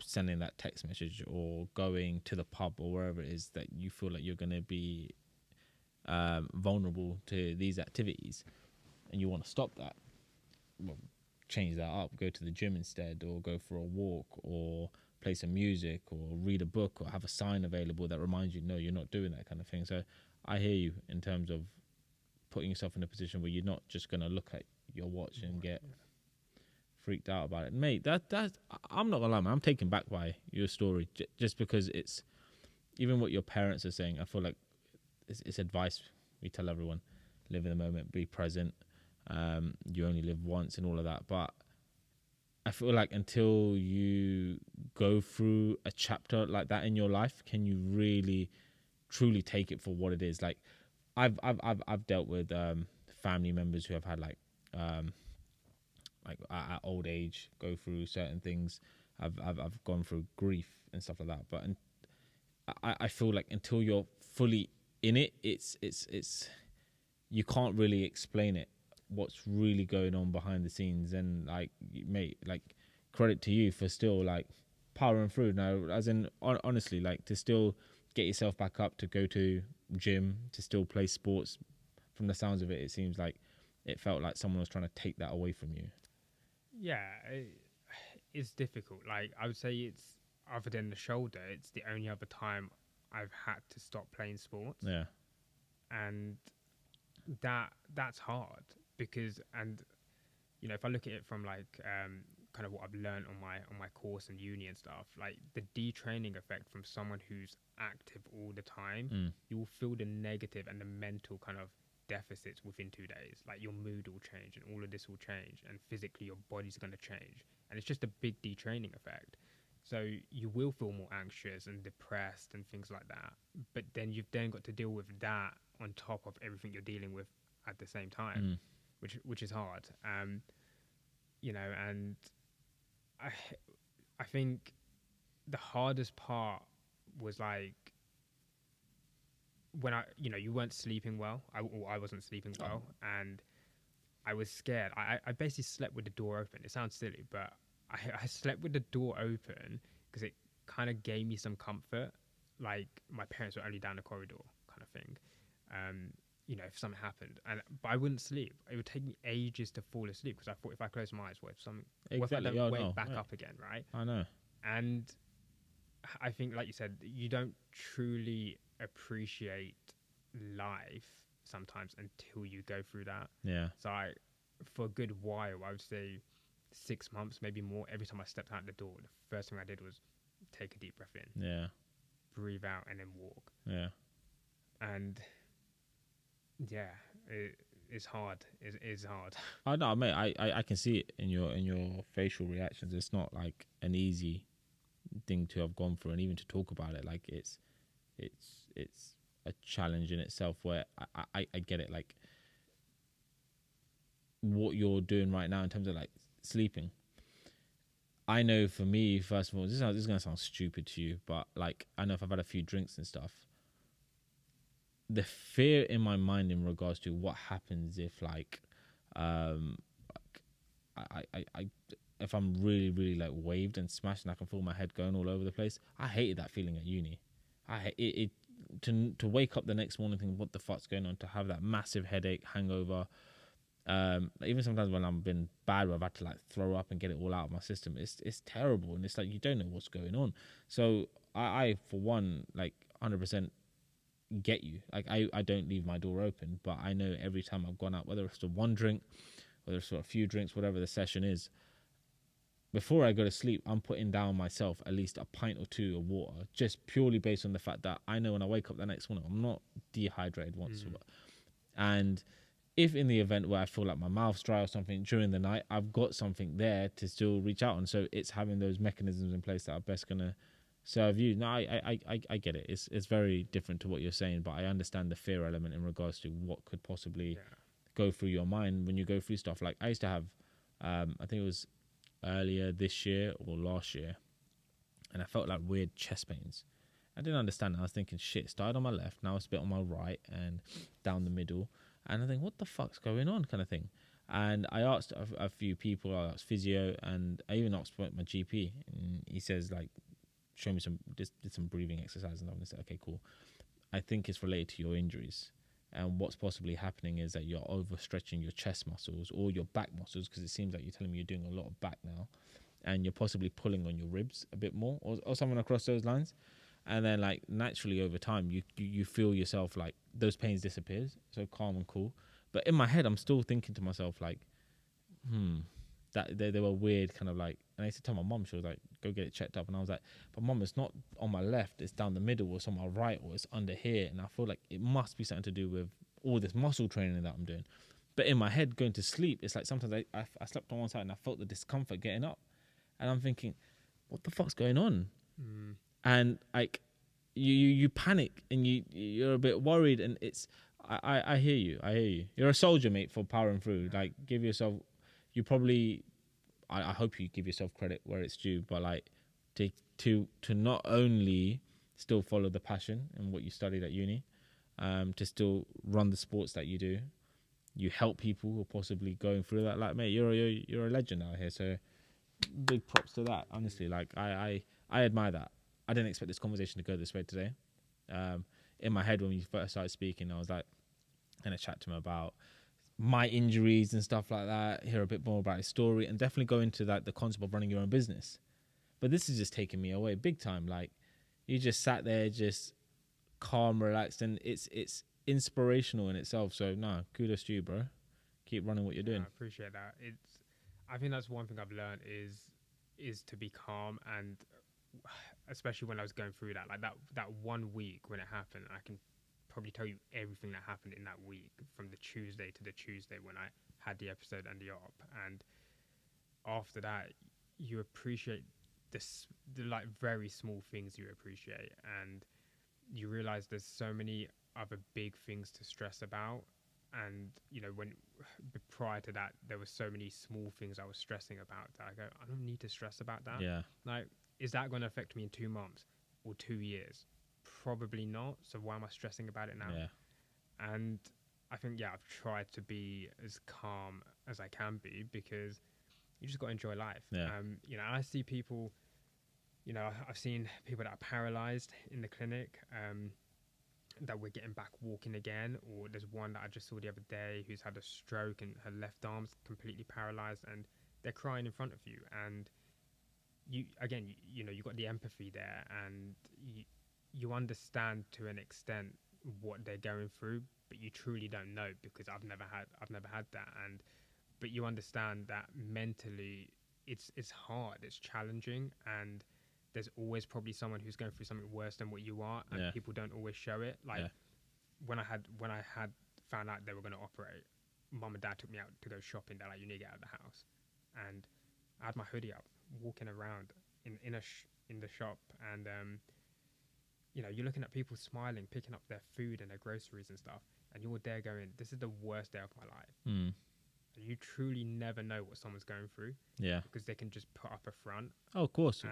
sending that text message or going to the pub or wherever it is that you feel like you're going to be vulnerable to these activities, and you want to stop that, well, change that up. Go to the gym instead, or go for a walk, or play some music, or read a book, or have a sign available that reminds you, no, you're not doing that kind of thing. So I hear you in terms of putting yourself in a position where you're not just going to look at your watch and get freaked out about it. Mate, that's I'm not gonna lie, man, I'm taken back by your story, just because it's, even what your parents are saying, I feel like it's advice we tell everyone: live in the moment, be present, you only live once, and all of that. But I feel like until you go through a chapter like that in your life, can you really truly take it for what it is. Like I've dealt with family members who have had like at old age go through certain things. I've gone through grief and stuff like that. But I feel like until you're fully in it, it's you can't really explain it. what's really going on behind the scenes. And like, mate, like, credit to you for still like powering through. Now, as in, honestly, like, to still get yourself back up, to go to gym, to still play sports. From the sounds of it, it seems like it felt like someone was trying to take that away from you. Yeah, it's difficult. Like, I would say it's, other than the shoulder, it's the only other time I've had to stop playing sports. Yeah. And that's hard because, and you know, if I look at it from like kind of what I've learned on my course and uni and stuff, like the detraining effect from someone who's active all the time, you will feel the negative and the mental kind of deficits within 2 days. Like, your mood will change and all of this will change, and physically your body's going to change, and it's just a big detraining effect. So you will feel more anxious and depressed and things like that, but then you've then got to deal with that on top of everything you're dealing with at the same time, which is hard. You know, and I think the hardest part was like when you weren't sleeping well. I wasn't sleeping well, and I was scared. I basically slept with the door open. It sounds silly, but I slept with the door open because it kind of gave me some comfort. Like, my parents were only down the corridor, kind of thing. You know, if something happened, but I wouldn't sleep. It would take me ages to fall asleep because I thought, if I close my eyes, what if I don't wake back up again, right? I know. And I think, like you said, you don't truly appreciate life sometimes until you go through that. Yeah. So for a good while, I would say 6 months, maybe more, every time I stepped out the door, the first thing I did was take a deep breath in. Yeah. Breathe out and then walk. Yeah. And yeah, it's hard. It's hard. I know, mate. I can see it in your facial reactions. It's not like an easy thing to have gone through, and even to talk about it, like it's a challenge in itself. Where I get it, like what you're doing right now in terms of like sleeping. I know for me, first of all, this is gonna sound stupid to you, but like, I know if I've had a few drinks and stuff, the fear in my mind in regards to what happens if like if I'm really, really like waved and smashed and I can feel my head going all over the place. I hated that feeling at uni. I hate it to wake up the next morning thinking, what the fuck's going on, to have that massive headache, hangover. Even sometimes when I've been bad, where I've had to like throw up and get it all out of my system, it's terrible, and it's like you don't know what's going on. So I for one, like 100% get you. Like, I don't leave my door open, but I know every time I've gone out, whether it's one drink, whether it's a few drinks, whatever the session is, before I go to sleep, I'm putting down myself at least a pint or two of water, just purely based on the fact that I know when I wake up the next morning, I'm not dehydrated once. And if in the event where I feel like my mouth's dry or something during the night, I've got something there to still reach out on. So it's having those mechanisms in place that are best going to serve you. No, I get it. It's very different to what you're saying, but I understand the fear element in regards to what could possibly go through your mind when you go through stuff. Like, I used to have, I think it was earlier this year or last year, and I felt like weird chest pains. I didn't understand it. I was thinking, shit, it started on my left, now it's a bit on my right and down the middle, and I think, what the fuck's going on, kind of thing. And I asked a few people, I asked physio, and I even asked my GP, and he says, like, show me did some breathing exercises, and I said, okay, cool. I think it's related to your injuries. And what's possibly happening is that you're overstretching your chest muscles or your back muscles, because it seems like you're telling me you're doing a lot of back now, and you're possibly pulling on your ribs a bit more, or something across those lines. And then, like, naturally over time, you feel yourself, like, those pains disappears, so calm and cool. But in my head, I'm still thinking to myself, like, that they were weird, kind of like. And I used to tell my mum, she was like, go get it checked up. And I was like, but mum, it's not on my left, it's down the middle, or it's on my right, or it's under here. And I feel like it must be something to do with all this muscle training that I'm doing. But in my head, going to sleep, it's like sometimes I slept on one side and I felt the discomfort getting up, and I'm thinking, what the fuck's going on? And like, you panic, and you're a bit worried, and it's I hear you. You're a soldier, mate, for powering through. Like, give yourself, you probably, I hope you give yourself credit where it's due, but like, to not only still follow the passion and what you studied at uni, to still run the sports that you do, you help people who are possibly going through that. Like, mate, you're a legend out here. So big props to that. Honestly, like I admire that. I didn't expect this conversation to go this way today. In my head when we first started speaking, I was like, going to chat to him about my injuries and stuff like that, hear a bit more about his story, and definitely go into like the concept of running your own business. But this is just taking me away big time. Like, you just sat there, just calm, relaxed, and it's inspirational in itself. So no, kudos to you, bro. Keep running what you're doing. I appreciate that. I think that's one thing I've learned is to be calm, and especially when I was going through that, like that 1 week when it happened, I can probably tell you everything that happened in that week, from the Tuesday to the Tuesday when I had the episode and the op. And after that, you appreciate the like very small things you appreciate, and you realize there's so many other big things to stress about. And when prior to that, there were so many small things I was stressing about that I go, I don't need to stress about that. Yeah. Like, is that going to affect me in 2 months or 2 years? Probably not. So why am I stressing about it now? Yeah. And I think, I've tried to be as calm as I can be, because you just got to enjoy life. Yeah. I see people, I've seen people that are paralyzed in the clinic, that we're getting back walking again. Or there's one that I just saw the other day who's had a stroke and her left arm's completely paralyzed, and they're crying in front of you. And you got the empathy there, and you understand to an extent what they're going through, but you truly don't know, because I've never had that. But you understand that mentally it's hard, it's challenging, and there's always probably someone who's going through something worse than what you are, and people don't always show it. Like, when I had found out they were going to operate, mum and dad took me out to go shopping. They're like, you need to get out of the house, and I had my hoodie up, walking around in the shop, and you're looking at people smiling, picking up their food and their groceries and stuff, and you're there going, this is the worst day of my life. And you truly never know what someone's going through, because they can just put up a front. Oh, of course.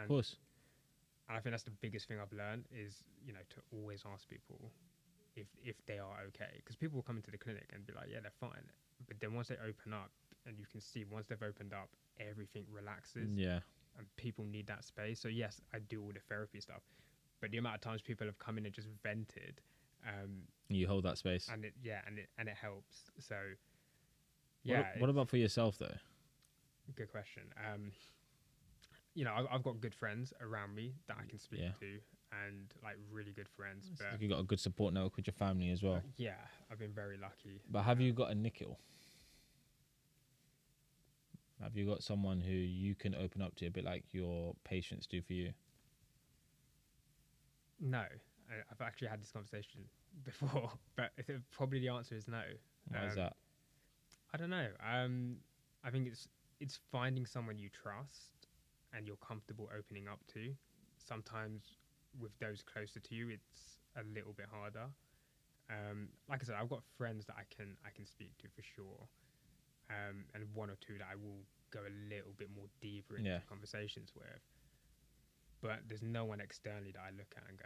And I think that's the biggest thing I've learned is, to always ask people if they are okay, because people will come into the clinic and be like, yeah, they're fine, but then once they open up, and you can see once they've opened up, everything relaxes. And people need that space. So yes, I do all the therapy stuff, but the amount of times people have come in and just vented, you hold that space, and it helps. So what about for yourself though? Good question. I've got good friends around me that I can speak to, and like really good friends. But like you got a good support network with your family as well. I've been very lucky. But have you got a Nikhil? Have you got someone who you can open up to, a bit like your patients do for you? No, I've actually had this conversation before, but probably the answer is no. Why is that? I don't know. I think it's finding someone you trust and you're comfortable opening up to. Sometimes with those closer to you, it's a little bit harder. Like I said, I've got friends that I can speak to for sure, and one or two that I will go a little bit more deeper into conversations with. But there's no one externally that I look at and go,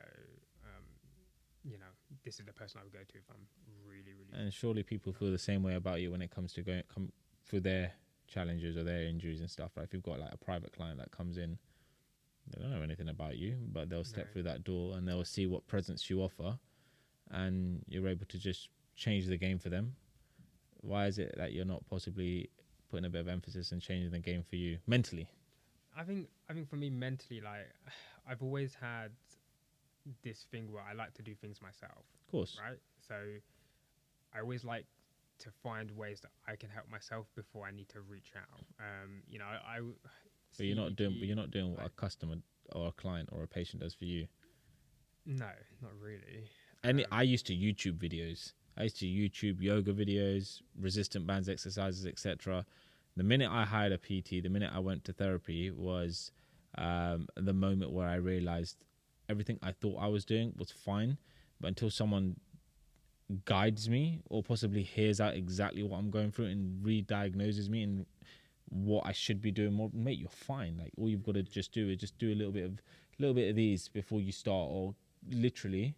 this is the person I would go to if I'm really, really. And surely people feel the same way about you when it comes to come through their challenges or their injuries and stuff. Right? If you've got like a private client that comes in, they don't know anything about you, but they'll step through that door and they'll see what presence you offer, and you're able to just change the game for them. Why is it that you're not possibly putting a bit of emphasis and changing the game for you mentally? I think for me mentally, like I've always had this thing where I like to do things myself. Of course. Right? So I always like to find ways that I can help myself before I need to reach out. But you're not doing what a customer or a client or a patient does for you. No, not really. I used to YouTube videos. I used to YouTube yoga videos, resistant bands exercises, etc. The minute I hired a PT, the minute I went to therapy was the moment where I realized everything I thought I was doing was fine, but until someone guides me or possibly hears out exactly what I'm going through and re-diagnoses me and what I should be doing more, mate, you're fine. Like all you've got to just do is just do a little bit of these before you start, or literally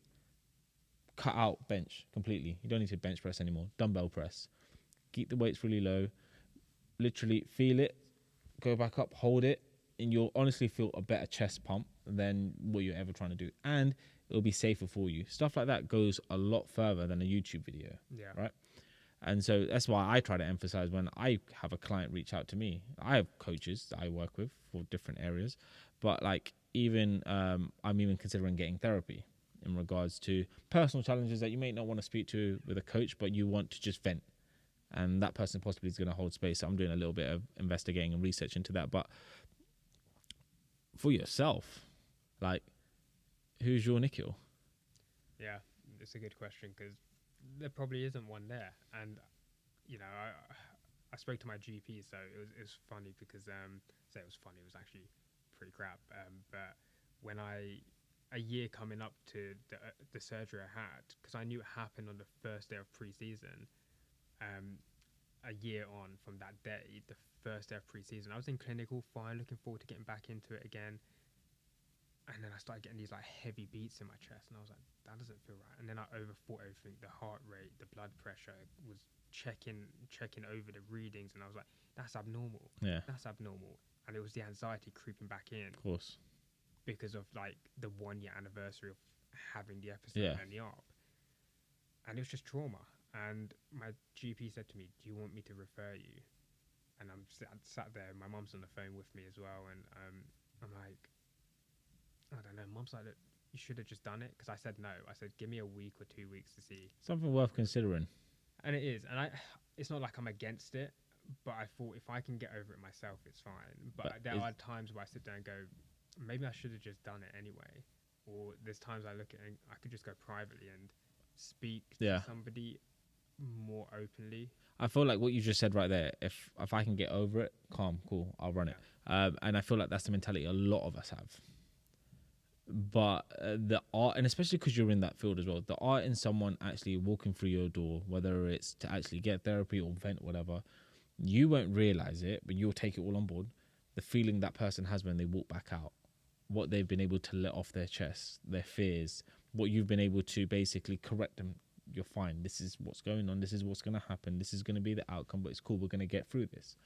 cut out bench completely. You don't need to bench press anymore. Dumbbell press. keep the weights really low, literally feel it, go back up, hold it, and you'll honestly feel a better chest pump than what you're ever trying to do. And it'll be safer for you. Stuff like that goes a lot further than a YouTube video, right? And so that's why I try to emphasize when I have a client reach out to me. I have coaches that I work with for different areas, but like even I'm even considering getting therapy in regards to personal challenges that you may not want to speak to with a coach, but you want to just vent. And that person possibly is going to hold space. So I'm doing a little bit of investigating and research into that. But for yourself, like, who's your Nikhil? Yeah, it's a good question because there probably isn't one there. And, you know, I spoke to my GP, so it was funny because, say it was funny, it was actually pretty crap. But when a year coming up to the surgery I had, because I knew it happened on the first day of pre-season, a year on from that day, the first day of pre-season, I was in clinic all fine, looking forward to getting back into it again. And then I started getting these like heavy beats in my chest, and I was like, that doesn't feel right. And then I overthought everything, the heart rate, the blood pressure, was checking over the readings, and I was like, that's abnormal. Yeah. That's abnormal. And it was the anxiety creeping back in. Of course. Because of like the 1 year anniversary of having the episode and the ARP. And it was just trauma. And my GP said to me, do you want me to refer you? And I'm sat there, my mum's on the phone with me as well, and I'm like, I don't know. Mum's like, you should have just done it, because I said no. I said, give me a week or 2 weeks to see. Something worth considering. And it is. And it's not like I'm against it, but I thought if I can get over it myself, it's fine. But there are times where I sit there and go, maybe I should have just done it anyway. Or there's times I look at it and I could just go privately and speak to somebody more openly. I feel like what you just said right there, if I can get over it, calm, cool, I'll run it. And I feel like that's the mentality a lot of us have. But the art, and especially because you're in that field as well, the art in someone actually walking through your door, whether it's to actually get therapy or vent, whatever, you won't realize it, but you'll take it all on board. The feeling that person has when they walk back out, what they've been able to let off their chest, their fears, what you've been able to basically correct them. You're fine. This is what's going on. This is what's going to happen. This is going to be the outcome, but it's cool. We're going to get through this.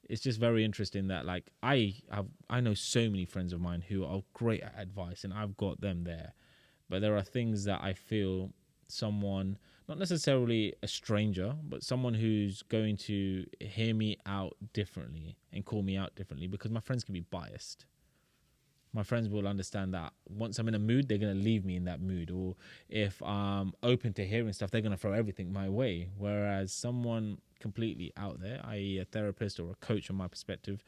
It's just very interesting that, like, I know so many friends of mine who are great at advice, and I've got them there. But there are things that I feel someone, not necessarily a stranger, but someone who's going to hear me out differently and call me out differently, because my friends can be biased. My friends will understand that once I'm in a mood, they're going to leave me in that mood. Or if I'm open to hearing stuff, they're going to throw everything my way. Whereas someone completely out there, i.e. a therapist or a coach from my perspective,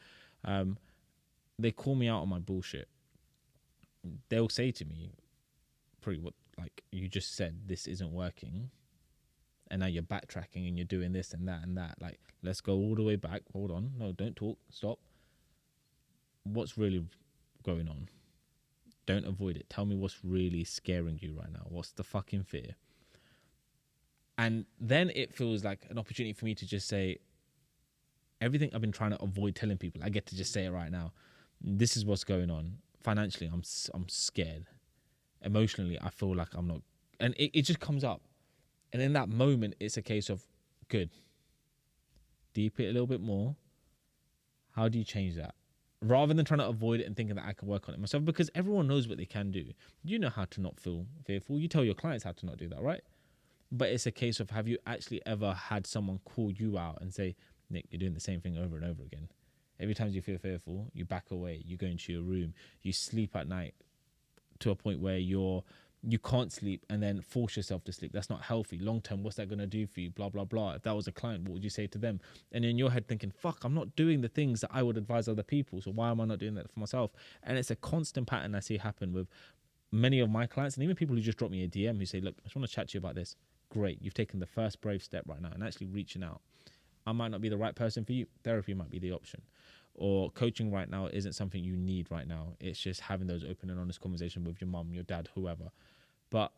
they call me out on my bullshit. They'll say to me, pretty what, like, you just said this isn't working, and now you're backtracking and you're doing this and that and that. Like, let's go all the way back. Hold on. No, don't talk. Stop. What's really going on? Don't avoid it. Tell me what's really scaring you right now. What's the fucking fear? And then it feels like an opportunity for me to just say everything I've been trying to avoid telling people. I get to just say it right now. This is what's going on. Financially, I'm scared. Emotionally, I feel like I'm not. And it just comes up. And in that moment, it's a case of, good. Deep it a little bit more. How do you change that? Rather than trying to avoid it and thinking that I can work on it myself, because everyone knows what they can do. You know how to not feel fearful. You tell your clients how to not do that, right? But it's a case of, have you actually ever had someone call you out and say, Nick, you're doing the same thing over and over again. Every time you feel fearful, you back away, you go into your room, you sleep at night to a point where you can't sleep and then force yourself to sleep. That's not healthy. Long term, what's that going to do for you? Blah, blah, blah. If that was a client, what would you say to them? And in your head thinking, fuck, I'm not doing the things that I would advise other people. So why am I not doing that for myself? And it's a constant pattern I see happen with many of my clients, and even people who just drop me a DM who say, look, I just want to chat to you about this. Great. You've taken the first brave step right now and actually reaching out. I might not be the right person for you. Therapy might be the option. Or coaching right now isn't something you need right now. It's just having those open and honest conversations with your mum, your dad, whoever. But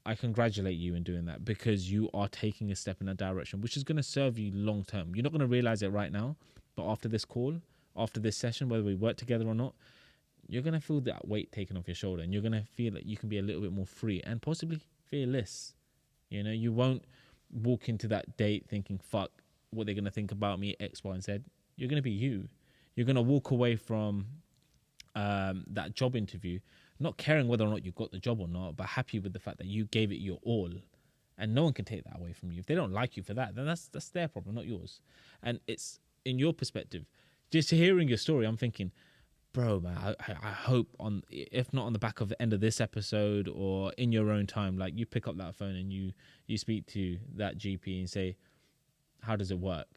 I congratulate you in doing that, because you are taking a step in a direction which is going to serve you long term. You're not going to realize it right now, but after this call, after this session, whether we work together or not, you're going to feel that weight taken off your shoulder, and you're going to feel that you can be a little bit more free and possibly fearless. You know, you won't walk into that date thinking, fuck, what they're going to think about me, X, Y, and Z. You're going to be you. You're going to walk away from that job interview not caring whether or not you got the job or not, but happy with the fact that you gave it your all. And no one can take that away from you. If they don't like you for that, then that's their problem, not yours. And it's in your perspective. Just hearing your story, I'm thinking, bro, man, I hope if not on the back of the end of this episode or in your own time, like you pick up that phone and you speak to that GP and say, how does it work?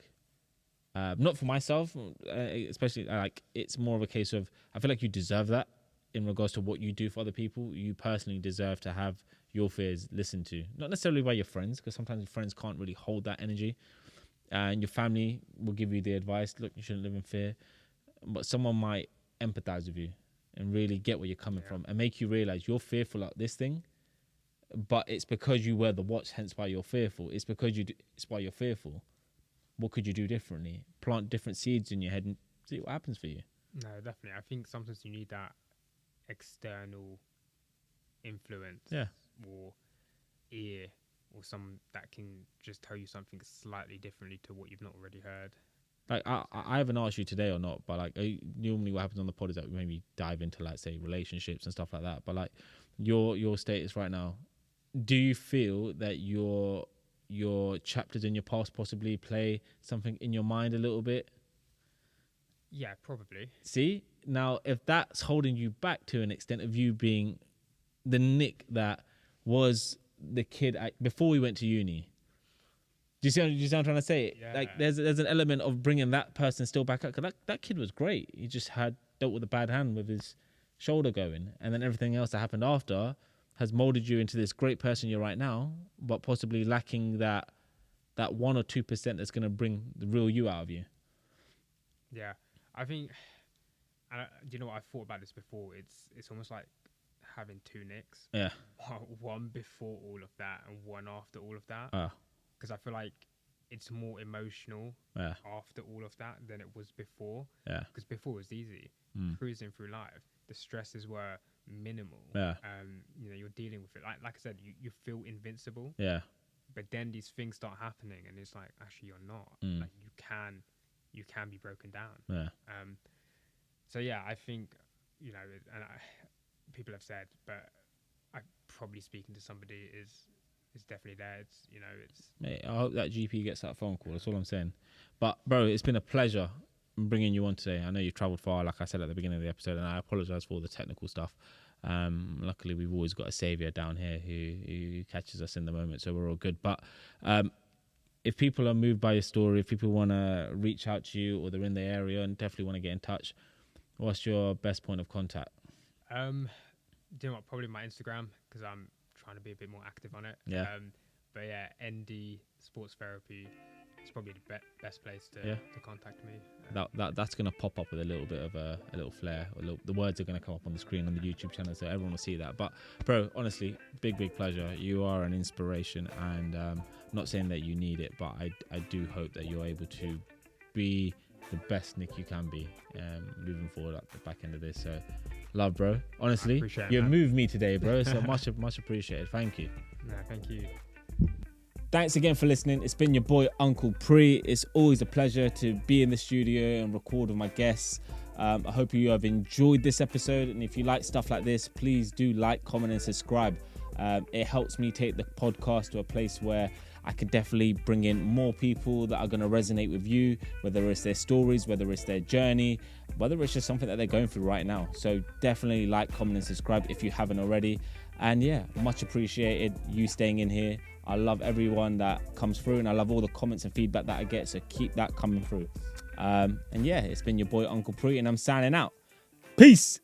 Not for myself, especially like it's more of a case of I feel like you deserve that in regards to what you do for other people. You personally deserve to have your fears listened to, not necessarily by your friends, because sometimes your friends can't really hold that energy, and your family will give you the advice, look, you shouldn't live in fear, but someone might empathize with you and really get where you're coming from and make you realize you're fearful of this thing, but it's because you wear the watch, hence why you're fearful. It's because it's why you're fearful. What could you do differently? Plant different seeds in your head and see what happens for you. No, definitely. I think sometimes you need that external influence or ear or some that can just tell you something slightly differently to what you've not already heard. Like I haven't asked you today or not, but like normally what happens on the pod is that we maybe dive into like say relationships and stuff like that. But like your status right now, do you feel that your chapters in your past possibly play something in your mind a little bit? Yeah, probably. See, now if that's holding you back to an extent of you being the Nick that was the kid before we went to uni. Do you see what I'm trying to say? Yeah. Like there's an element of bringing that person still back up, because that kid was great. He just had dealt with a bad hand with his shoulder going, and then everything else that happened after has molded you into this great person you're right now, but possibly lacking that 1 or 2% that's going to bring the real you out of you. Yeah, I think, and you know what, I've thought about this before. It's almost like having two Nicks. Yeah. One before all of that and one after all of that. Because I feel like it's more emotional after all of that than it was before. Yeah. Because before it was easy, cruising through life. The stresses were minimal. Yeah. You know, you're dealing with it. Like I said, you feel invincible. Yeah. But then these things start happening, and it's like, actually, you're not. Like you can be broken down. Yeah. So yeah, I think, you know, people have said, but I probably speaking to somebody is definitely there. It's, you know, it's. Mate, I hope that GP gets that phone call. That's all I'm saying. But bro, it's been a pleasure bringing you on today. I know you've travelled far, like I said at the beginning of the episode, and I apologise for all the technical stuff. Luckily, we've always got a saviour down here who catches us in the moment, so we're all good. But if people are moved by your story, if people want to reach out to you or they're in the area and definitely want to get in touch, what's your best point of contact? Do you know what? Probably my Instagram, because I'm trying to be a bit more active on it. Yeah. But yeah, ND Sports Therapy is probably the best place to contact me. That's going to pop up with a little bit of a little flair. The words are going to come up on the screen on the YouTube channel, so everyone will see that. But bro, honestly, big pleasure. You are an inspiration, and not saying that you need it, but I do hope that you're able to be the best Nick you can be moving forward at the back end of this. So love, bro. Honestly, you've moved me today, bro. So much appreciated. Thank you. No, thank you. Thanks again for listening. It's been your boy Uncle Pre. It's always a pleasure to be in the studio and record with my guests. I hope you have enjoyed this episode, and if you like stuff like this, please do like, comment and subscribe. It helps me take the podcast to a place where I could definitely bring in more people that are going to resonate with you, whether it's their stories, whether it's their journey, whether it's just something that they're going through right now. So definitely like, comment and subscribe if you haven't already. And yeah, much appreciated you staying in here. I love everyone that comes through, and I love all the comments and feedback that I get, so keep that coming through. And yeah, it's been your boy Uncle Pre, and I'm signing out. Peace.